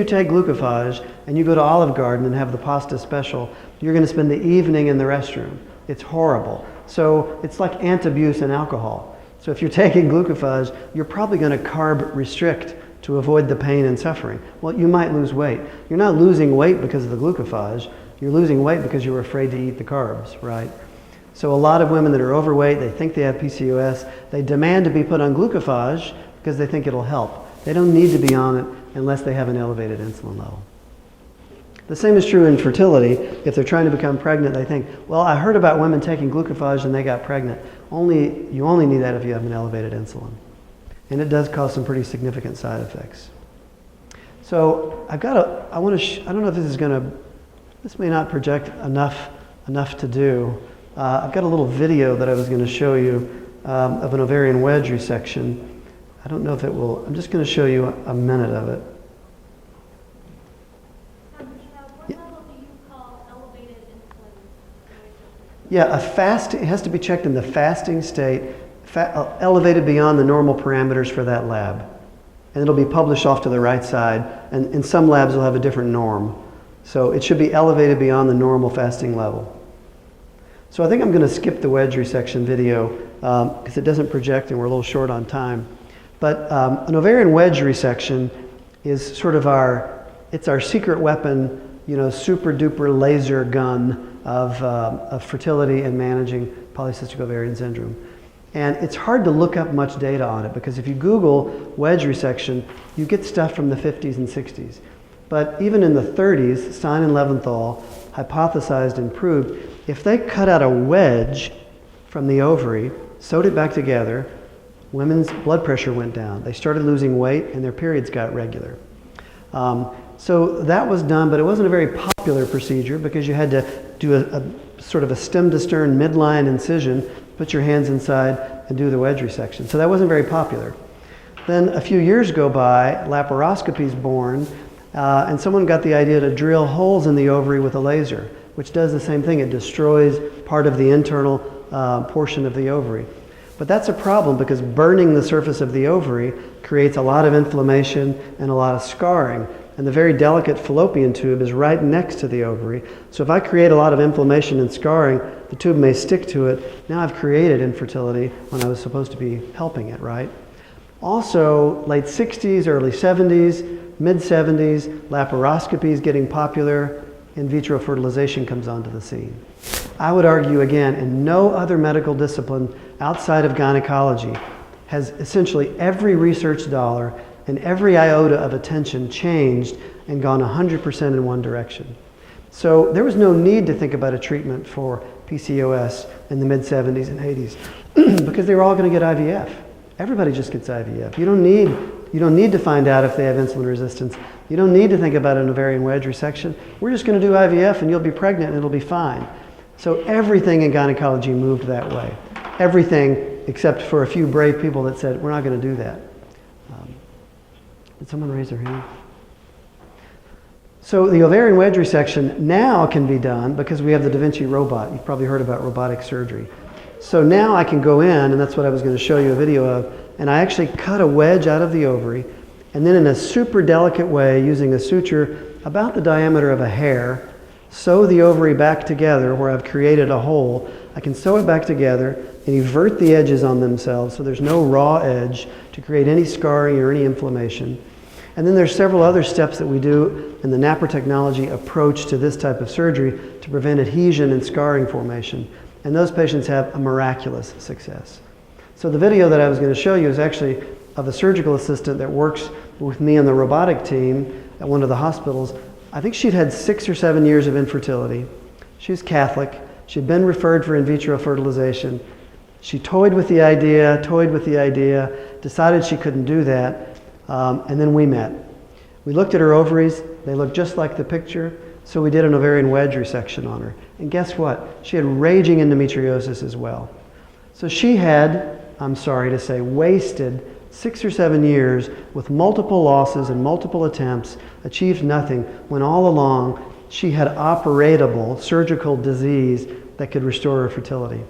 take glucophage and you go to Olive Garden and have the pasta special, you're going to spend the evening in the restroom. It's horrible. So it's like antabuse and alcohol. So if you're taking glucophage, you're probably going to carb restrict to avoid the pain and suffering. Well, you might lose weight. You're not losing weight because of the glucophage. You're losing weight because you were afraid to eat the carbs, right? So a lot of women that are overweight, they think they have PCOS, they demand to be put on glucophage because they think it'll help. They don't need to be on it unless they have an elevated insulin level. The same is true in fertility. If they're trying to become pregnant, they think, well, I heard about women taking glucophage and they got pregnant. You only need that if you have an elevated insulin. And it does cause some pretty significant side effects. So I don't know if this may not project enough to do. I've got a little video that I was going to show you of an ovarian wedge resection. I don't know if it will. I'm just going to show you a minute of it. What level do you call elevated insulin? Yeah, it has to be checked in the fasting state, elevated beyond the normal parameters for that lab. And it'll be published off to the right side. And in some labs, will have a different norm. So it should be elevated beyond the normal fasting level. So I think I'm going to skip the wedge resection video because it doesn't project and we're a little short on time. But an ovarian wedge resection is sort of our secret weapon, super duper laser gun of fertility and managing polycystic ovarian syndrome. And it's hard to look up much data on it because if you Google wedge resection, you get stuff from the 50s and 60s. But even in the 30s, Stein and Leventhal hypothesized and proved if they cut out a wedge from the ovary, sewed it back together, women's blood pressure went down. They started losing weight and their periods got regular. So that was done, but it wasn't a very popular procedure because you had to do a sort of a stem to stern midline incision, put your hands inside and do the wedge resection. So that wasn't very popular. Then a few years go by, laparoscopy is born, and someone got the idea to drill holes in the ovary with a laser, which does the same thing. It destroys part of the internal portion of the ovary. But that's a problem because burning the surface of the ovary creates a lot of inflammation and a lot of scarring. And the very delicate fallopian tube is right next to the ovary. So if I create a lot of inflammation and scarring, the tube may stick to it. Now I've created infertility when I was supposed to be helping it, right? Also, late 60s, early 70s, mid 70s, laparoscopy is getting popular. In vitro fertilization comes onto the scene. I would argue again, in no other medical discipline outside of gynecology has essentially every research dollar and every iota of attention changed and gone 100% in one direction. So there was no need to think about a treatment for PCOS in the mid-70s and 80s because they were all going to get IVF. Everybody just gets IVF. You don't need to find out if they have insulin resistance. You don't need to think about an ovarian wedge resection. We're just going to do IVF and you'll be pregnant and it'll be fine. So everything in gynecology moved that way. Everything except for a few brave people that said, we're not going to do that. Did someone raise their hand? So the ovarian wedge resection now can be done because we have the Da Vinci robot. You've probably heard about robotic surgery. So now I can go in, and that's what I was going to show you a video of, and I actually cut a wedge out of the ovary, and then in a super delicate way, using a suture about the diameter of a hair, sew the ovary back together where I've created a hole. I can sew it back together and invert the edges on themselves so there's no raw edge to create any scarring or any inflammation. And then there's several other steps that we do in the NaProTechnology approach to this type of surgery to prevent adhesion and scarring formation. And those patients have a miraculous success. So the video that I was going to show you is actually of a surgical assistant that works with me and the robotic team at one of the hospitals. I think she'd had 6 or 7 years of infertility. She was Catholic. She'd been referred for in vitro fertilization. She toyed with the idea, decided she couldn't do that, and then we met. We looked at her ovaries. They looked just like the picture, so we did an ovarian wedge resection on her. And guess what? She had raging endometriosis as well. So she had, I'm sorry to say, wasted 6 or 7 years with multiple losses and multiple attempts, achieved nothing, when all along she had operatable surgical disease that could restore her fertility.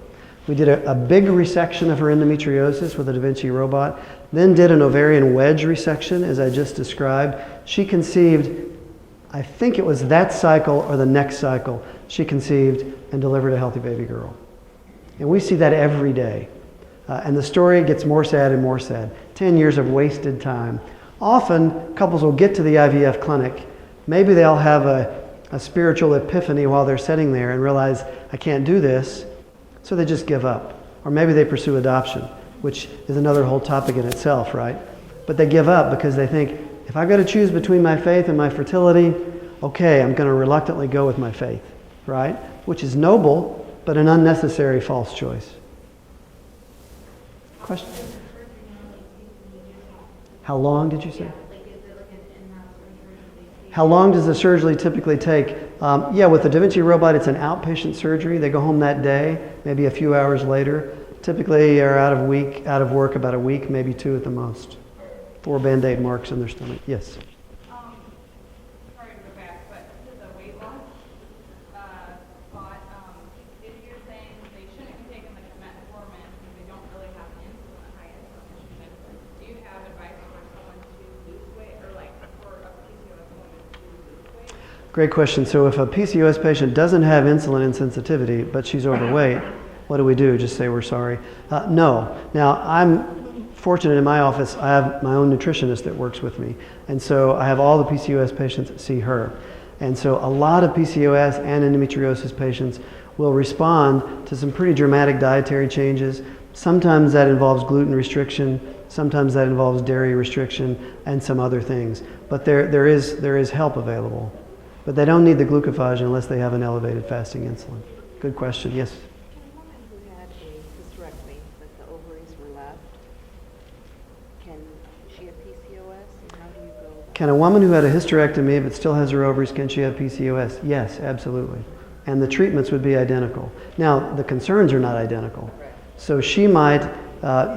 We did a big resection of her endometriosis with a Da Vinci robot, then did an ovarian wedge resection, as I just described. She conceived, I think it was that cycle or the next cycle, she conceived and delivered a healthy baby girl. And we see that every day. And the story gets more sad and more sad. 10 years of wasted time. Often, couples will get to the IVF clinic. Maybe they'll have a spiritual epiphany while they're sitting there and realize, I can't do this, so they just give up. Or maybe they pursue adoption, which is another whole topic in itself, right? But they give up because they think, if I've got to choose between my faith and my fertility, okay, I'm going to reluctantly go with my faith, right? Which is noble, but an unnecessary false choice. Question? How long did you say? How long does the surgery typically take? With the Da Vinci robot, it's an outpatient surgery. They go home that day, maybe a few hours later. Typically are out of work about a week, maybe 2 at the most. 4 Band-Aid marks in their stomach. Yes? Sorry to go back, but to the weight loss thought, if you're saying they shouldn't be taking the metformin because they don't really have insulin, high insulin, do you have advice for someone to lose weight or like for a PCOS woman to lose weight? Great question. So if a PCOS patient doesn't have insulin insensitivity, but she's overweight, what do? Just say we're sorry? No. Now, I'm fortunate in my office, I have my own nutritionist that works with me. And so I have all the PCOS patients see her. And so a lot of PCOS and endometriosis patients will respond to some pretty dramatic dietary changes. Sometimes that involves gluten restriction, sometimes that involves dairy restriction, and some other things. But there is help available. But they don't need the glucophage unless they have an elevated fasting insulin. Good question. Yes? Can a woman who had a hysterectomy, but the ovaries were left, can she have PCOS? And how do you go about Can a woman who had a hysterectomy but still has her ovaries, can she have PCOS? Yes, absolutely. And the treatments would be identical. Now, the concerns are not identical. So she might,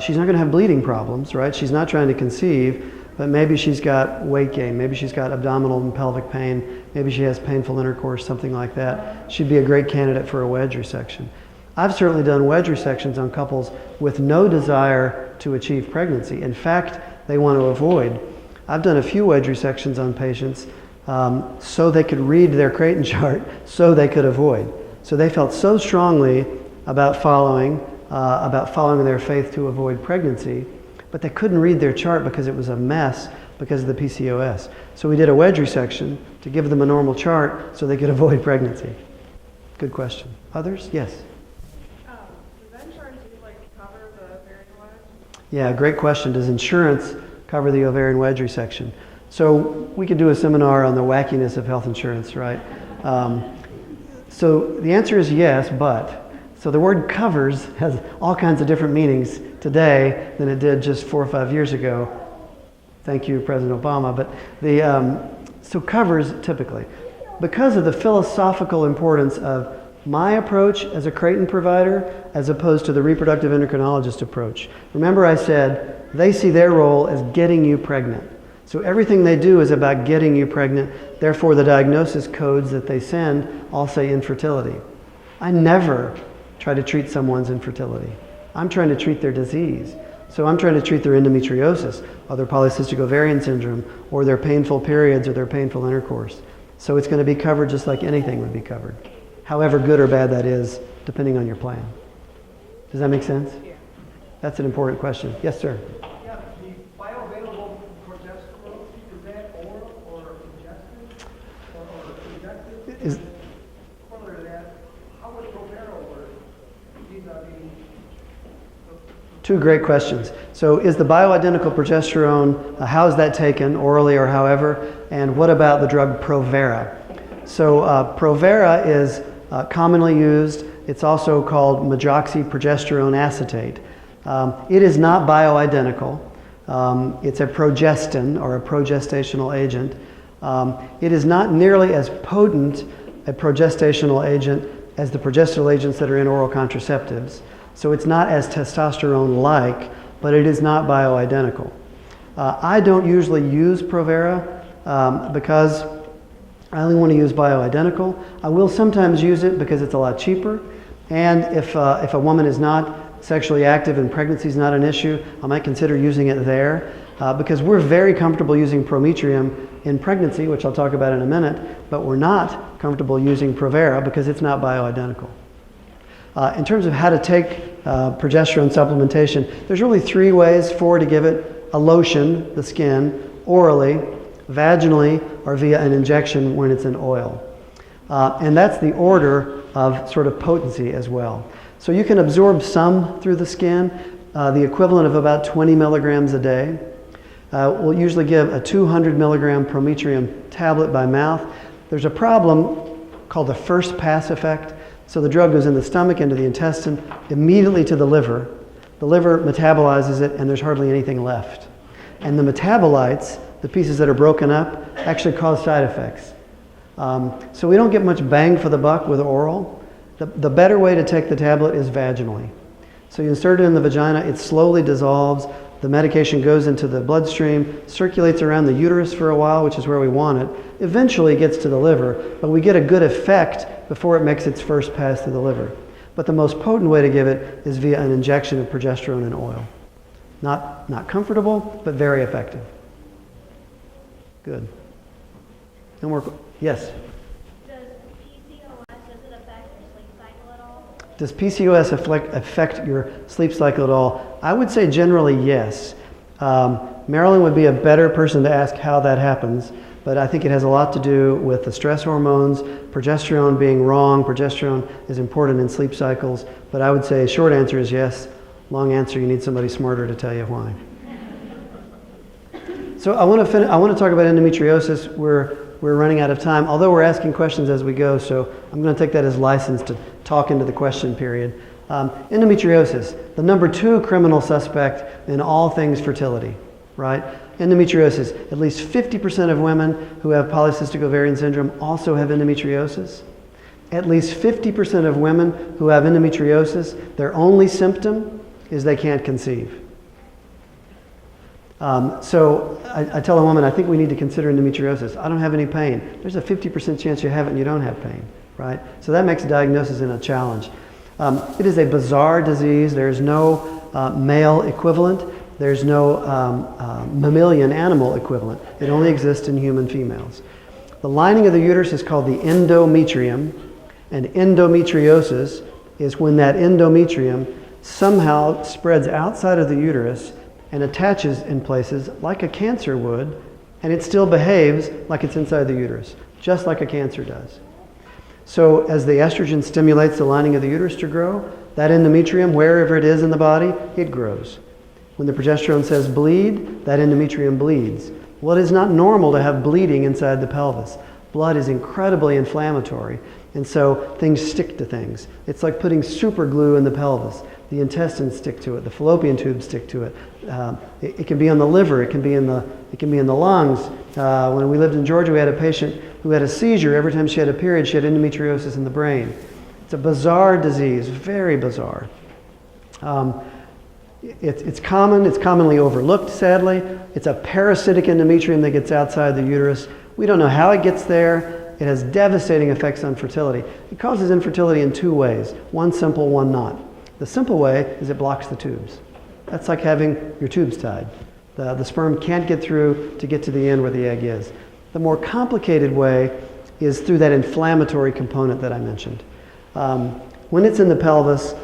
she's not going to have bleeding problems, right? She's not trying to conceive, but maybe she's got weight gain, maybe she's got abdominal and pelvic pain, maybe she has painful intercourse, something like that. She'd be a great candidate for a wedge resection. I've certainly done wedge resections on couples with no desire to achieve pregnancy. In fact, they want to avoid. I've done a few wedge resections on patients so they could read their Creighton chart so they could avoid. So they felt so strongly about following their faith to avoid pregnancy, but they couldn't read their chart because it was a mess because of the PCOS. So we did a wedge resection to give them a normal chart so they could avoid pregnancy. Good question. Others? Yes? Does insurance usually cover the ovarian wedge? Yeah, great question. Does insurance cover the ovarian wedge resection? So we could do a seminar on the wackiness of health insurance, right? So the answer is yes, but. So the word covers has all kinds of different meanings today than it did just 4 or 5 years ago. Thank you, President Obama. But so covers typically, because of the philosophical importance of my approach as a Creighton provider as opposed to the reproductive endocrinologist approach. Remember I said they see their role as getting you pregnant. So everything they do is about getting you pregnant. Therefore, the diagnosis codes that they send all say infertility. I never try to treat someone's infertility. I'm trying to treat their disease. So I'm trying to treat their endometriosis or their polycystic ovarian syndrome or their painful periods or their painful intercourse. So it's going to be covered just like anything would be covered, however good or bad that is, depending on your plan. Does that make sense? Yeah. That's an important question. Yes, sir. Yeah, the bioavailable progesterone, is that oral or ingested? Or injected? Is- Corollary to that, how would Provera work vis-a-vis? Two great questions. So is the bioidentical progesterone, how is that taken, orally or however? And what about the drug Provera? So Provera is commonly used. It's also called medroxyprogesterone acetate. It is not bioidentical. It's a progestin or a progestational agent. It is not nearly as potent a progestational agent as the progesterone agents that are in oral contraceptives. So it's not as testosterone-like, but it is not bioidentical. I don't usually use Provera because I only want to use bioidentical. I will sometimes use it because it's a lot cheaper. And if a woman is not sexually active and pregnancy is not an issue, I might consider using it there because we're very comfortable using Prometrium in pregnancy, which I'll talk about in a minute, but we're not comfortable using Provera because it's not bioidentical. In terms of how to take progesterone supplementation, there's really 3 ways to give it: a lotion, the skin, orally, vaginally, or via an injection when it's in oil. And that's the order of sort of potency as well. So you can absorb some through the skin, the equivalent of about 20 milligrams a day. We'll usually give a 200 milligram Prometrium tablet by mouth. There's a problem called the first pass effect. So the drug goes in the stomach, into the intestine, immediately to the liver. The liver metabolizes it, and there's hardly anything left. And the metabolites, the pieces that are broken up, actually cause side effects. So we don't get much bang for the buck with oral. The better way to take the tablet is vaginally. So you insert it in the vagina, it slowly dissolves, the medication goes into the bloodstream, circulates around the uterus for a while, which is where we want it, eventually gets to the liver, but we get a good effect before it makes its first pass through the liver. But the most potent way to give it is via an injection of progesterone in oil. Not comfortable, but very effective. Good. No more. Yes? Does PCOS, does it affect your sleep cycle at all? Does PCOS affect your sleep cycle at all? I would say generally yes. Marilyn would be a better person to ask how that happens, but I think it has a lot to do with the stress hormones, progesterone being wrong. Progesterone is important in sleep cycles, but I would say short answer is yes. Long answer, you need somebody smarter to tell you why. So I want to talk about endometriosis. We're running out of time, although we're asking questions as we go, so I'm going to take that as license to talk into the question period. Endometriosis, the number 2 criminal suspect in all things fertility, right? Endometriosis, at least 50% of women who have polycystic ovarian syndrome also have endometriosis. At least 50% of women who have endometriosis, their only symptom is they can't conceive. So I tell a woman, I think we need to consider endometriosis. I don't have any pain. There's a 50% chance you have it and you don't have pain, right? So that makes diagnosis a challenge. It is a bizarre disease. There's no male equivalent. There's no mammalian animal equivalent. It only exists in human females. The lining of the uterus is called the endometrium, and endometriosis is when that endometrium somehow spreads outside of the uterus and attaches in places like a cancer would, and it still behaves like it's inside the uterus, just like a cancer does. So as the estrogen stimulates the lining of the uterus to grow, that endometrium, wherever it is in the body, it grows. When the progesterone says bleed, that endometrium bleeds. Well, it is not normal to have bleeding inside the pelvis. Blood is incredibly inflammatory, and so things stick to things. It's like putting super glue in the pelvis. The intestines stick to it. The fallopian tubes stick to it. It can be on the liver. It can be in the lungs. When we lived in Georgia, we had a patient who had a seizure. Every time she had a period, she had endometriosis in the brain. It's a bizarre disease, very bizarre. It's common. It's commonly overlooked, sadly. It's a parasitic endometrium that gets outside the uterus. We don't know how it gets there. It has devastating effects on fertility. It causes infertility in two ways. One simple, one not. The simple way is it blocks the tubes. That's like having your tubes tied. The sperm can't get through to get to the end where the egg is. The more complicated way is through that inflammatory component that I mentioned. When it's in the pelvis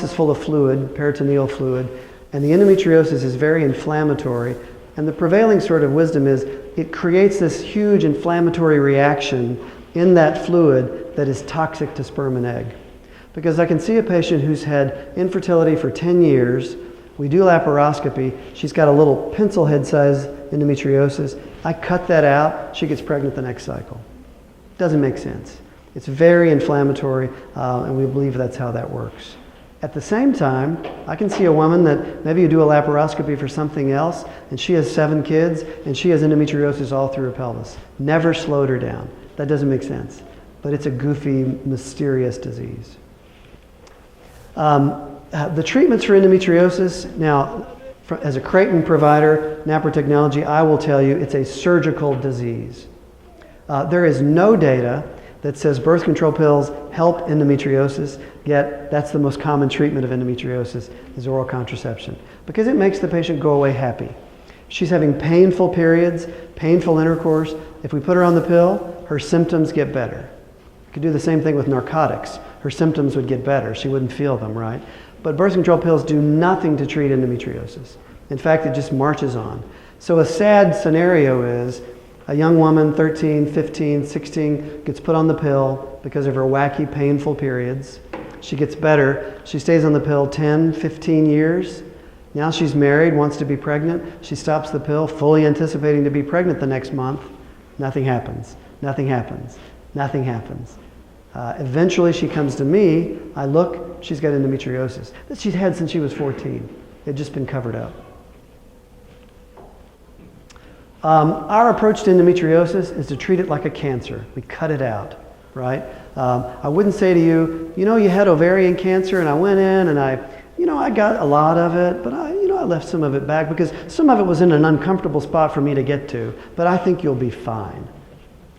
is full of fluid, peritoneal fluid, and the endometriosis is very inflammatory. And the prevailing sort of wisdom is it creates this huge inflammatory reaction in that fluid that is toxic to sperm and egg. Because I can see a patient who's had infertility for 10 years. We do laparoscopy. She's got a little pencil head size endometriosis. I cut that out. She gets pregnant the next cycle. Doesn't make sense. It's very inflammatory, and we believe that's how that works. At the same time, I can see a woman that maybe you do a laparoscopy for something else, and she has 7 kids, and she has endometriosis all through her pelvis. Never slowed her down. That doesn't make sense. But it's a goofy, mysterious disease. The treatments for endometriosis, now, as a Creighton provider, NaProTechnology, I will tell you it's a surgical disease. There is no data that says birth control pills help endometriosis, yet that's the most common treatment of endometriosis is oral contraception because it makes the patient go away happy. She's having painful periods, painful intercourse. If we put her on the pill, her symptoms get better. We could do the same thing with narcotics. Her symptoms would get better. She wouldn't feel them, right? But birth control pills do nothing to treat endometriosis. In fact, it just marches on. So a sad scenario is a young woman, 13, 15, 16, gets put on the pill because of her wacky, painful periods. She gets better. She stays on the pill 10, 15 years. Now she's married, wants to be pregnant. She stops the pill, fully anticipating to be pregnant the next month. Nothing happens. Nothing happens. Nothing happens. Eventually she comes to me. I look, she's got endometriosis that she's had since she was 14. It had just been covered up. Our approach to endometriosis is to treat it like a cancer. We cut it out, right? I wouldn't say to you, you know, you had ovarian cancer and I went in and I got a lot of it, but I left some of it back because some of it was in an uncomfortable spot for me to get to, but I think you'll be fine.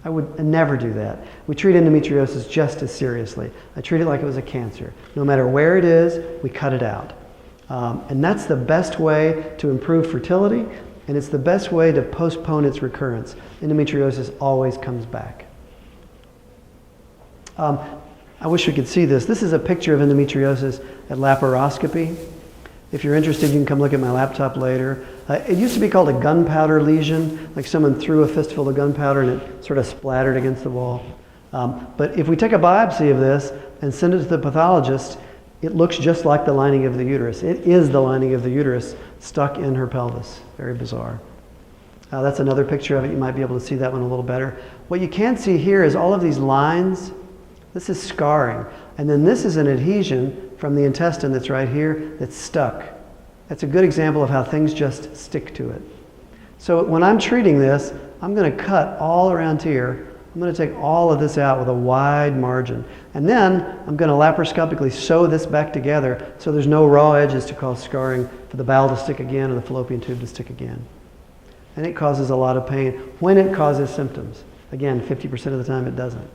I would never do that. We treat endometriosis just as seriously. I treat it like it was a cancer. No matter where it is, we cut it out. And that's the best way to improve fertility. And it's the best way to postpone its recurrence. Endometriosis always comes back. I wish we could see this. This is a picture of endometriosis at laparoscopy. If you're interested, you can come look at my laptop later. It used to be called a gunpowder lesion, like someone threw a fistful of gunpowder and it sort of splattered against the wall. But if we take a biopsy of this and send it to the pathologist, it looks just like the lining of the uterus. It is the lining of the uterus stuck in her pelvis. Very bizarre. That's another picture of it. You might be able to see that one a little better. What you can't see here is all of these lines. This is scarring. And then this is an adhesion from the intestine that's right here that's stuck. That's a good example of how things just stick to it. So when I'm treating this, I'm going to cut all around here. I'm going to take all of this out with a wide margin. And then I'm going to laparoscopically sew this back together so there's no raw edges to cause scarring for the bowel to stick again or the fallopian tube to stick again. And it causes a lot of pain when it causes symptoms. Again, 50% of the time it doesn't.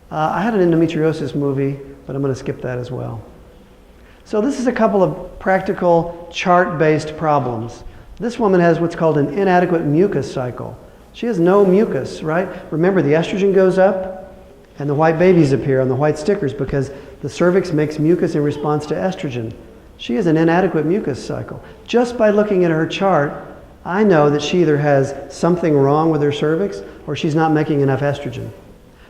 I had an endometriosis movie, but I'm going to skip that as well. So this is a couple of practical chart-based problems. This woman has what's called an inadequate mucus cycle. She has no mucus, right? Remember, the estrogen goes up and the white babies appear on the white stickers because the cervix makes mucus in response to estrogen. She has an inadequate mucus cycle. Just by looking at her chart, I know that she either has something wrong with her cervix or she's not making enough estrogen.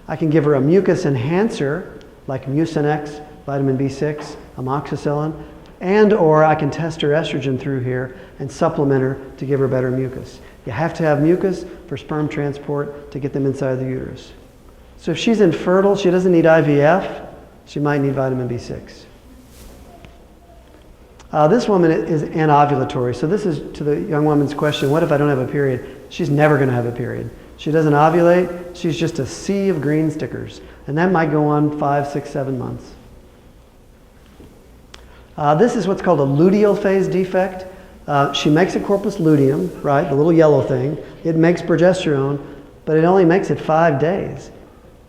I can give her a mucus enhancer like Mucinex, vitamin B6, amoxicillin, and or I can test her estrogen through here and supplement her to give her better mucus. You have to have mucus for sperm transport to get them inside the uterus. So if she's infertile, she doesn't need IVF, she might need vitamin B6. This woman is anovulatory. So this is to the young woman's question, what if I don't have a period? She's never going to have a period. She doesn't ovulate, she's just a sea of green stickers. And that might go on 5, 6, 7 months. This is what's called a luteal phase defect. She makes a corpus luteum, right, the little yellow thing. It makes progesterone, but it only makes it 5 days.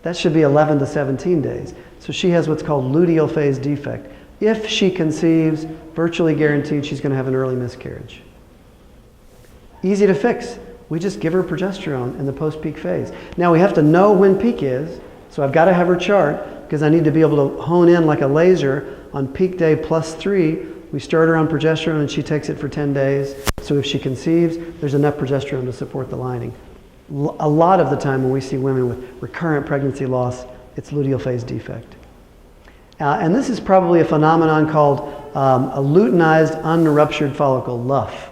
That should be 11 to 17 days. So she has what's called luteal phase defect. If she conceives, virtually guaranteed she's going to have an early miscarriage. Easy to fix. We just give her progesterone in the post-peak phase. Now we have to know when peak is, so I've got to have her chart because I need to be able to hone in like a laser on peak day +3. We start her on progesterone and she takes it for 10 days. So if she conceives, there's enough progesterone to support the lining. A lot of the time when we see women with recurrent pregnancy loss, it's luteal phase defect. And this is probably a phenomenon called a luteinized unruptured follicle, LUF.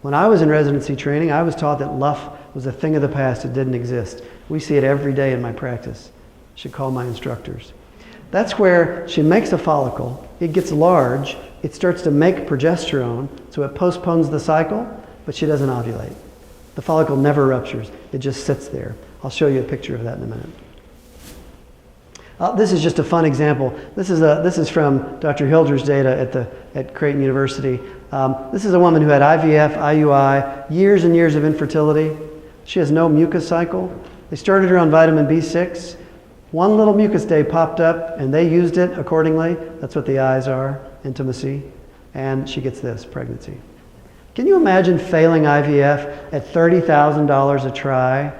When I was in residency training, I was taught that LUF was a thing of the past. It didn't exist. We see it every day in my practice. I should call my instructors. That's where she makes a follicle. It gets large. It starts to make progesterone, so it postpones the cycle, but she doesn't ovulate. The follicle never ruptures. It just sits there. I'll show you a picture of that in a minute. This is just a fun example. This is from Dr. Hilder's data at Creighton University. This is a woman who had IVF, IUI, years and years of infertility. She has no mucus cycle. They started her on vitamin B6. One little mucus day popped up and they used it accordingly. That's what the eyes are, intimacy. And she gets this, pregnancy. Can you imagine failing IVF at $30,000 a try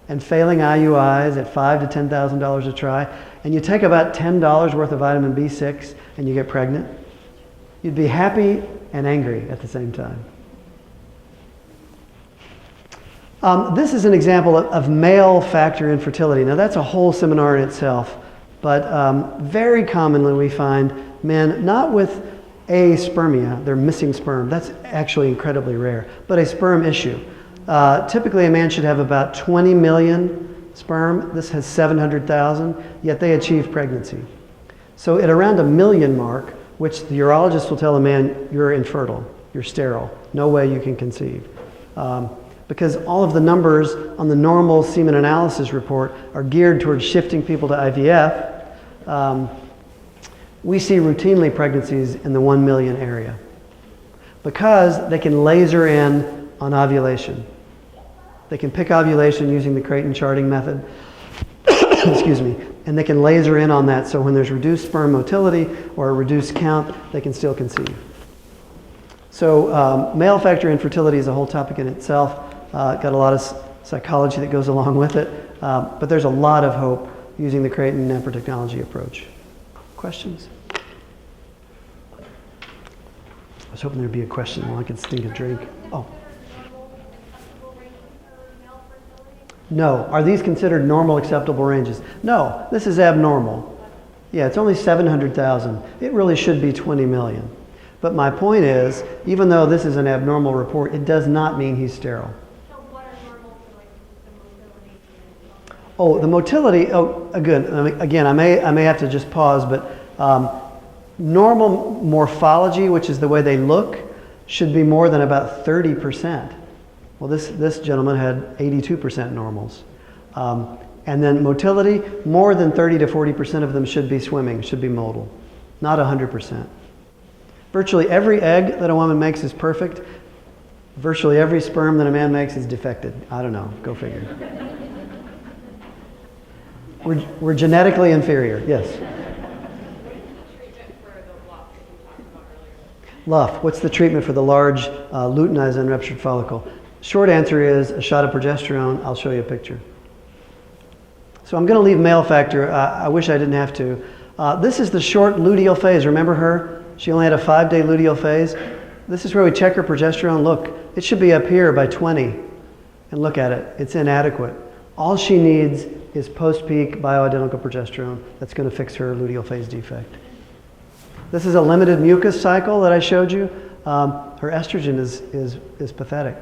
and failing IUIs at $5,000 to $10,000 a try, and you take about $10 worth of vitamin B6 and you get pregnant? You'd be happy and angry at the same time. This is an example of male factor infertility. Now that's a whole seminar in itself, but very commonly we find men not with aspermia, they're missing sperm. That's actually incredibly rare, but a sperm issue. Typically a man should have about 20 million sperm. This has 700,000, yet they achieve pregnancy. So at around a million mark, which the urologist will tell a man, you're infertile, you're sterile, no way you can conceive. Because all of the numbers on the normal semen analysis report are geared towards shifting people to IVF. We see routinely pregnancies in the 1 million area because they can laser in on ovulation. They can pick ovulation using the Creighton charting method, excuse me, and they can laser in on that, so when there's reduced sperm motility or a reduced count, they can still conceive. So male factor infertility is a whole topic in itself. Got a lot of psychology that goes along with it, but there's a lot of hope using the Creighton NaProTechnology approach. Questions? I was hoping there'd be a question while I could think of drink. Oh. No. Are these considered normal acceptable ranges? No. This is abnormal. Yeah, it's only 700,000. It really should be 20 million. But my point is, even though this is an abnormal report, it does not mean he's sterile. So what are normal for like the motility? Oh, the motility, good. Again, I may have to just pause, but normal morphology, which is the way they look, should be more than about 30%. Well, this gentleman had 82% normals. And then motility, more than 30 to 40% of them should be swimming, should be motile, not 100%. Virtually every egg that a woman makes is perfect. Virtually every sperm that a man makes is defected. I don't know, go figure. We're genetically inferior, yes. LUF, what's the treatment for the large luteinized unruptured follicle? Short answer is a shot of progesterone. I'll show you a picture. So I'm going to leave male factor. I wish I didn't have to. This is the short luteal phase. Remember her? She only had a 5-day luteal phase. This is where we check her progesterone. Look, it should be up here by 20. And look at it. It's inadequate. All she needs is post-peak bioidentical progesterone. That's going to fix her luteal phase defect. This is a limited mucus cycle that I showed you. Her estrogen is pathetic.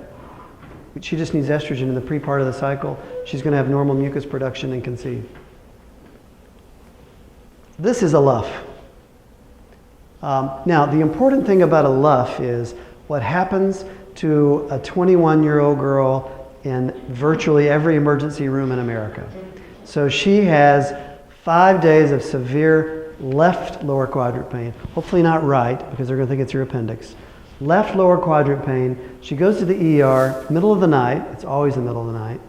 She just needs estrogen in the pre-part of the cycle. She's going to have normal mucus production and conceive. This is a LUF. Now, the important thing about a LUF is what happens to a 21-year-old girl in virtually every emergency room in America. So she has 5 days of severe left lower quadrant pain. Hopefully not right, because they're going to think it's your appendix. Left lower quadrant pain. She goes to the ER, middle of the night. It's always the middle of the night.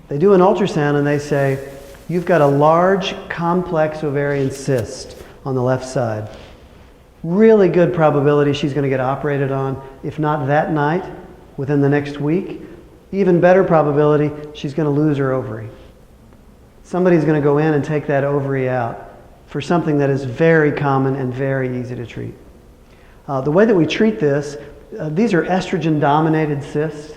They do an ultrasound and they say, you've got a large complex ovarian cyst on the left side. Really good probability she's going to get operated on, if not that night, within the next week. Even better probability she's going to lose her ovary. Somebody's going to go in and take that ovary out for something that is very common and very easy to treat. The way that we treat this, these are estrogen-dominated cysts,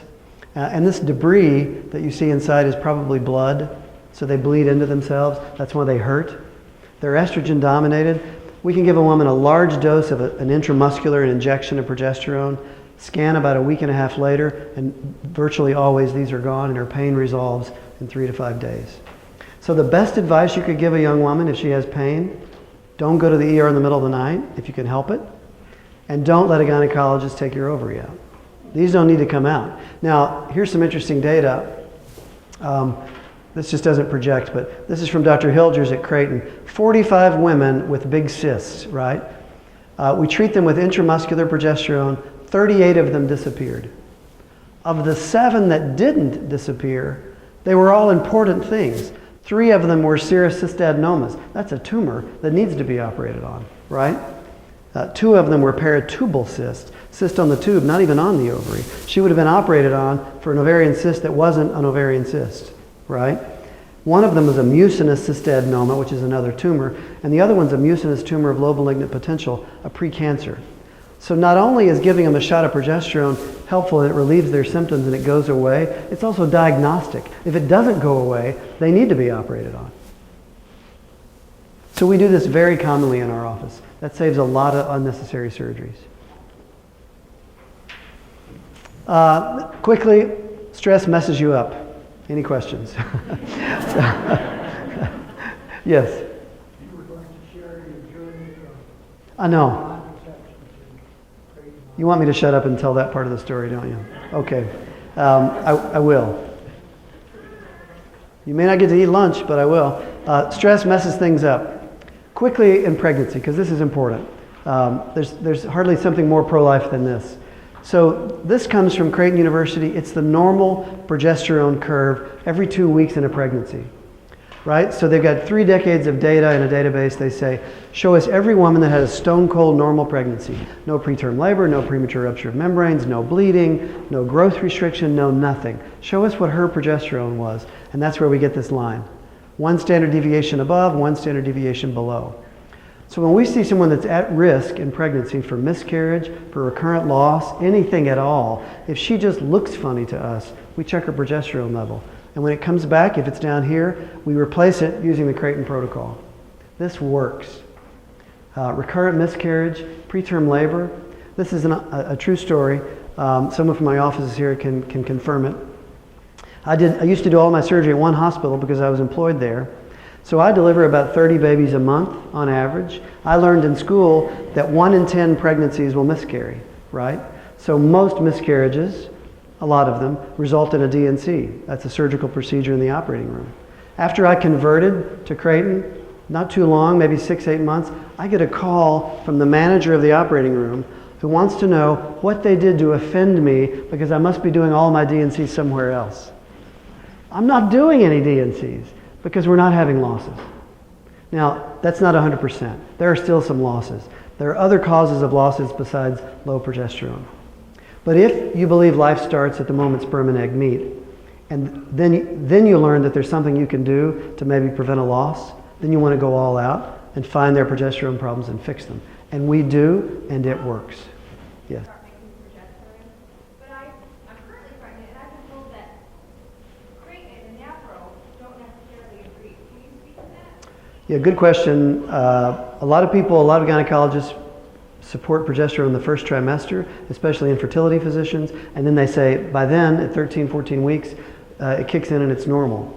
and this debris that you see inside is probably blood, so they bleed into themselves. That's why they hurt. They're estrogen-dominated. We can give a woman a large dose of an intramuscular injection of progesterone, scan about a week and a half later, and virtually always these are gone and her pain resolves in 3 to 5 days. So the best advice you could give a young woman if she has pain, don't go to the ER in the middle of the night if you can help it, and don't let a gynecologist take your ovary out. These don't need to come out. Now, here's some interesting data. This just doesn't project, but this is from Dr. Hilgers at Creighton. 45 women with big cysts, right? We treat them with intramuscular progesterone. 38 of them disappeared. Of the 7 that didn't disappear, they were all important things. 3 of them were serous cystadenomas. That's a tumor that needs to be operated on, right? 2 of them were peritubal cysts, cyst on the tube, not even on the ovary. She would have been operated on for an ovarian cyst that wasn't an ovarian cyst, right? One of them was a mucinous cystadenoma, which is another tumor, and the other one's a mucinous tumor of low malignant potential, a precancer. So not only is giving them a shot of progesterone helpful and it relieves their symptoms and it goes away, it's also diagnostic. If it doesn't go away, they need to be operated on. So we do this very commonly in our office. That saves a lot of unnecessary surgeries. Quickly, stress messes you up. Any questions? Yes? You were going to share your journey from I know. contraception to Creighton Model. You want me to shut up and tell that part of the story, don't you? Okay. I will. You may not get to eat lunch, but I will. Stress messes things up. Quickly in pregnancy, because this is important. There's hardly something more pro-life than this. So this comes from Creighton University. It's the normal progesterone curve every 2 weeks in a pregnancy, right? So they've got 3 decades of data in a database. They say, show us every woman that had a stone cold normal pregnancy. No preterm labor, no premature rupture of membranes, no bleeding, no growth restriction, no nothing. Show us what her progesterone was. And that's where we get this line. 1 standard deviation above, 1 standard deviation below. So when we see someone that's at risk in pregnancy for miscarriage, for recurrent loss, anything at all, if she just looks funny to us, we check her progesterone level. And when it comes back, if it's down here, we replace it using the Creighton protocol. This works. Recurrent miscarriage, preterm labor. This is a true story. Someone from my office here can confirm it. I used to do all my surgery at one hospital because I was employed there. So I deliver about 30 babies a month on average. I learned in school that 1 in 10 pregnancies will miscarry, right? So most miscarriages, a lot of them, result in a D&C. That's a surgical procedure in the operating room. After I converted to Creighton, not too long, maybe 6-8 months, I get a call from the manager of the operating room who wants to know what they did to offend me because I must be doing all my D&Cs somewhere else. I'm not doing any D&Cs because we're not having losses. Now, that's not 100%. There are still some losses. There are other causes of losses besides low progesterone. But if you believe life starts at the moment sperm and egg meet, and then you learn that there's something you can do to maybe prevent a loss, then you want to go all out and find their progesterone problems and fix them. And we do, and it works. Yes. Start making progesterone. But I'm currently pregnant, and I've been told that Creighton and NaPro don't necessarily agree. Can you speak to that? Yeah, good question. A lot of people, a lot of gynecologists support progesterone in the first trimester, especially in fertility physicians, and then they say by then, at 13, 14 weeks, it kicks in and it's normal.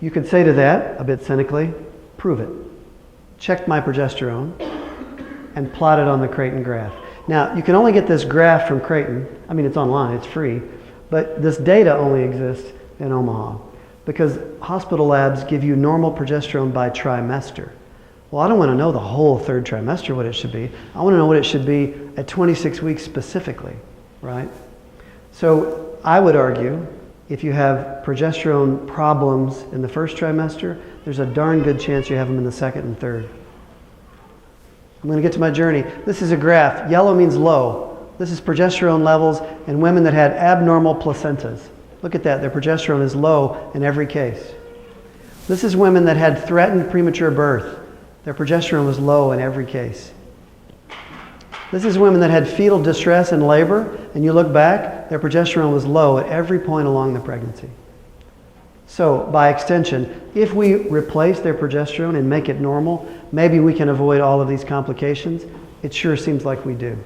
You could say to that, a bit cynically, prove it. Check my progesterone and plot it on the Creighton graph. Now, you can only get this graph from Creighton. I mean, it's online, it's free, but this data only exists in Omaha because hospital labs give you normal progesterone by trimester. Well, I don't want to know the whole third trimester what it should be. I want to know what it should be at 26 weeks specifically, right? So I would argue if you have progesterone problems in the first trimester, there's a darn good chance you have them in the second and third. I'm going to get to my journey. This is a graph. Yellow means low. This is progesterone levels in women that had abnormal placentas. Look at that. Their progesterone is low in every case. This is women that had threatened premature birth. Their progesterone was low in every case. This is women that had fetal distress in labor, and you look back, their progesterone was low at every point along the pregnancy. So, by extension, if we replace their progesterone and make it normal, maybe we can avoid all of these complications. It sure seems like we do.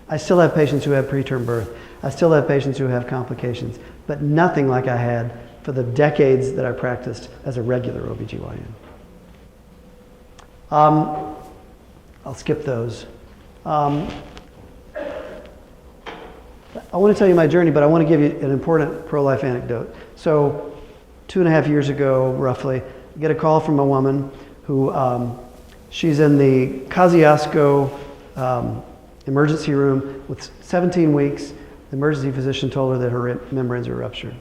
I still have patients who have preterm birth. I still have patients who have complications, but nothing like I had for the decades that I practiced as a regular OBGYN. I'll skip those. I want to tell you my journey, but I want to give you an important pro-life anecdote. So 2.5 years ago, roughly, I get a call from a woman who, she's in the Kosciuszko emergency room with 17 weeks. The emergency physician told her that her membranes are ruptured.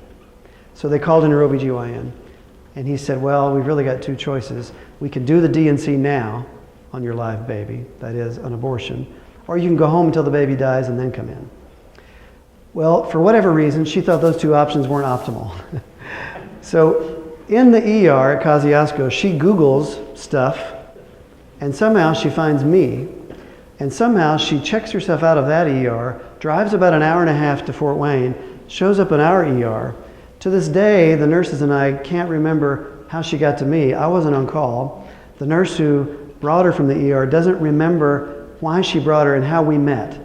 So they called in her OBGYN, and he said, well, we've really got two choices. We can do the D&C now on your live baby, that is, an abortion, or you can go home until the baby dies and then come in. Well, for whatever reason, she thought those two options weren't optimal. So in the ER at Kosciuszko, she Googles stuff, and somehow she finds me, and somehow she checks herself out of that ER, drives about an hour and a half to Fort Wayne, shows up in our ER. To this day, the nurses and I can't remember how she got to me. I wasn't on call. The nurse who brought her from the ER doesn't remember why she brought her and how we met.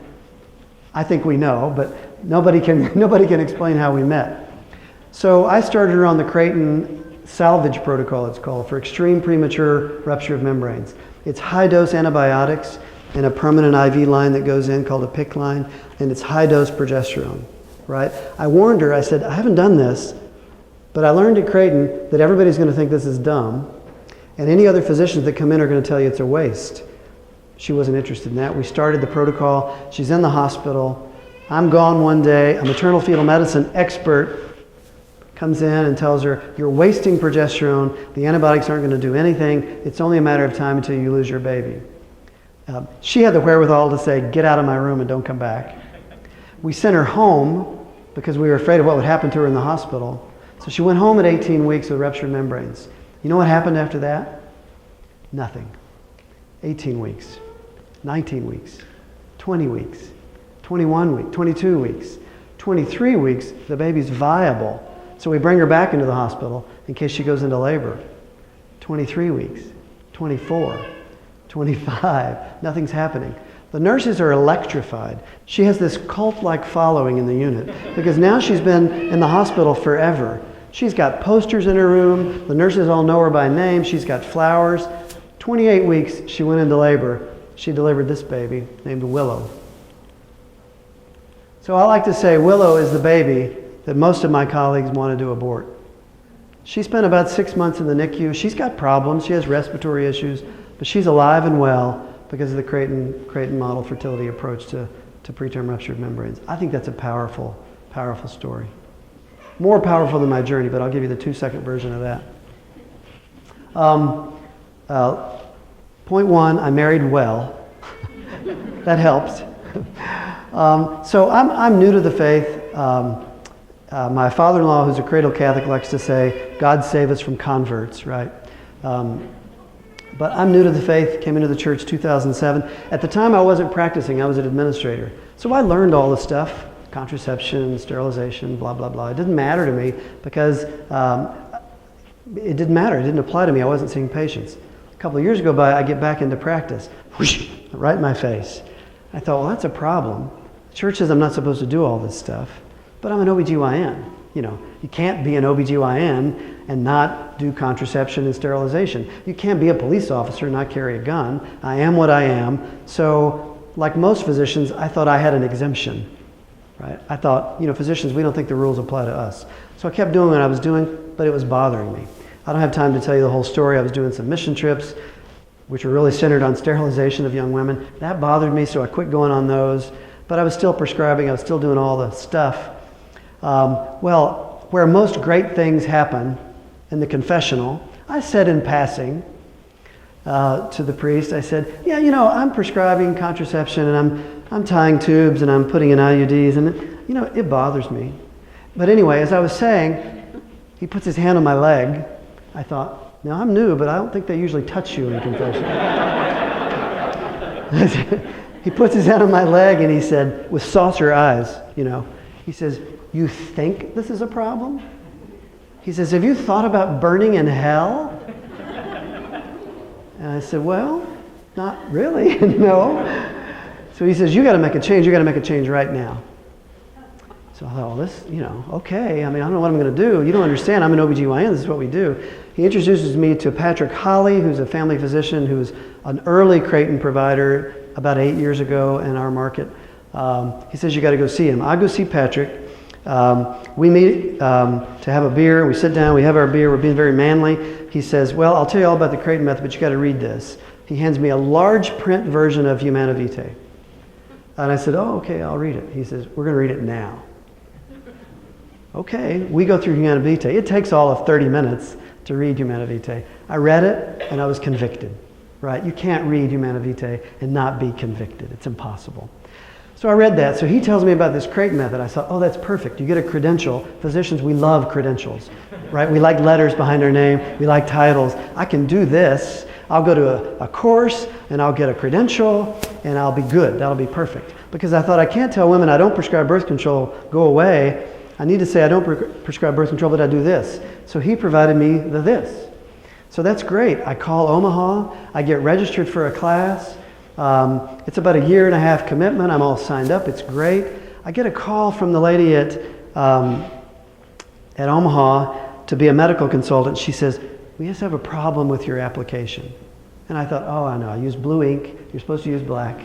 I think we know, but nobody can explain how we met. So I started her on the Creighton salvage protocol, it's called, for extreme premature rupture of membranes. It's high-dose antibiotics in a permanent IV line that goes in called a PICC line, and it's high-dose progesterone, right? I warned her, I said, I haven't done this, but I learned at Creighton that everybody's going to think this is dumb, and any other physicians that come in are going to tell you it's a waste. She wasn't interested in that. We started the protocol. She's in the hospital. I'm gone one day. A maternal fetal medicine expert comes in and tells her, you're wasting progesterone. The antibiotics aren't going to do anything. It's only a matter of time until you lose your baby. She had the wherewithal to say, get out of my room and don't come back. We sent her home because we were afraid of what would happen to her in the hospital. So she went home at 18 weeks with ruptured membranes. You know what happened after that? Nothing. 18 weeks, 19 weeks, 20 weeks, 21 weeks, 22 weeks, 23 weeks, the baby's viable. So we bring her back into the hospital in case she goes into labor. 23 weeks, 24, 25, nothing's happening. The nurses are electrified. She has this cult-like following in the unit because now she's been in the hospital forever. She's got posters in her room. The nurses all know her by name. She's got flowers. 28 weeks, she went into labor. She delivered this baby named Willow. So I like to say Willow is the baby that most of my colleagues wanted to abort. She spent about 6 months in the NICU. She's got problems. She has respiratory issues, but she's alive and well because of the Creighton Model fertility approach to preterm ruptured membranes. I think that's a powerful, powerful story. More powerful than my journey, but I'll give you the 2-second version of that. Point one, I married well. That helps. So I'm new to the faith. My father-in-law, who's a cradle Catholic, likes to say, God save us from converts, right? But I'm new to the faith, came into the church 2007. At the time I wasn't practicing, I was an administrator. So I learned all this stuff, contraception, sterilization, blah, blah, blah. It didn't matter to me because it didn't matter. It didn't apply to me. I wasn't seeing patients. A couple of years go by, I get back into practice. Whoosh, right in my face. I thought, well, that's a problem. The church says I'm not supposed to do all this stuff, but I'm an OBGYN. You know, you can't be an OBGYN and not do contraception and sterilization. You can't be a police officer and not carry a gun. I am what I am. So, like most physicians, I thought I had an exemption, right? I thought, you know, physicians, we don't think the rules apply to us. So I kept doing what I was doing, but it was bothering me. I don't have time to tell you the whole story. I was doing some mission trips, which were really centered on sterilization of young women. That bothered me, so I quit going on those. But I was still prescribing. I was still doing all the stuff. Well, where most great things happen in the confessional, I said in passing to the priest, I said, yeah, you know, I'm prescribing contraception and I'm tying tubes and I'm putting in IUDs and, you know, it bothers me. But anyway, as I was saying, he puts his hand on my leg. I thought, now I'm new, but I don't think they usually touch you in confession. He puts his hand on my leg and he said, with saucer eyes, you know, he says, you think this is a problem? He says, have you thought about burning in hell? And I said, well, not really, no. So he says, you got to make a change. You got to make a change right now. So I thought, well, this, you know, okay. I mean, I don't know what I'm going to do. You don't understand. I'm an OBGYN. This is what we do. He introduces me to Patrick Holly, who's a family physician who's an early Creighton provider about 8 years ago in our market. He says, you got to go see him. I go see Patrick. We meet to have a beer. We sit down. We have our beer. We're being very manly. He says, well, I'll tell you all about the Creighton method, but you got to read this. He hands me a large print version of Humana Vitae. And I said, oh, okay, I'll read it. He says, we're going to read it now. Okay, we go through Humana Vitae. It takes all of 30 minutes to read Humana Vitae. I read it and I was convicted, right? You can't read Humana Vitae and not be convicted. It's impossible. So I read that. So he tells me about this Creighton method. I thought, oh, that's perfect. You get a credential. Physicians, we love credentials, right? We like letters behind our name. We like titles. I can do this. I'll go to a course and I'll get a credential and I'll be good. That'll be perfect. Because I thought I can't tell women I don't prescribe birth control, go away. I need to say I don't prescribe birth control, but I do this. So he provided me the this. So that's great. I call Omaha. I get registered for a class. It's about a 1.5-year commitment. I'm all signed up. It's great. I get a call from the lady at Omaha to be a medical consultant. She says, we just have a problem with your application. And I thought, oh, I know. I use blue ink. You're supposed to use black.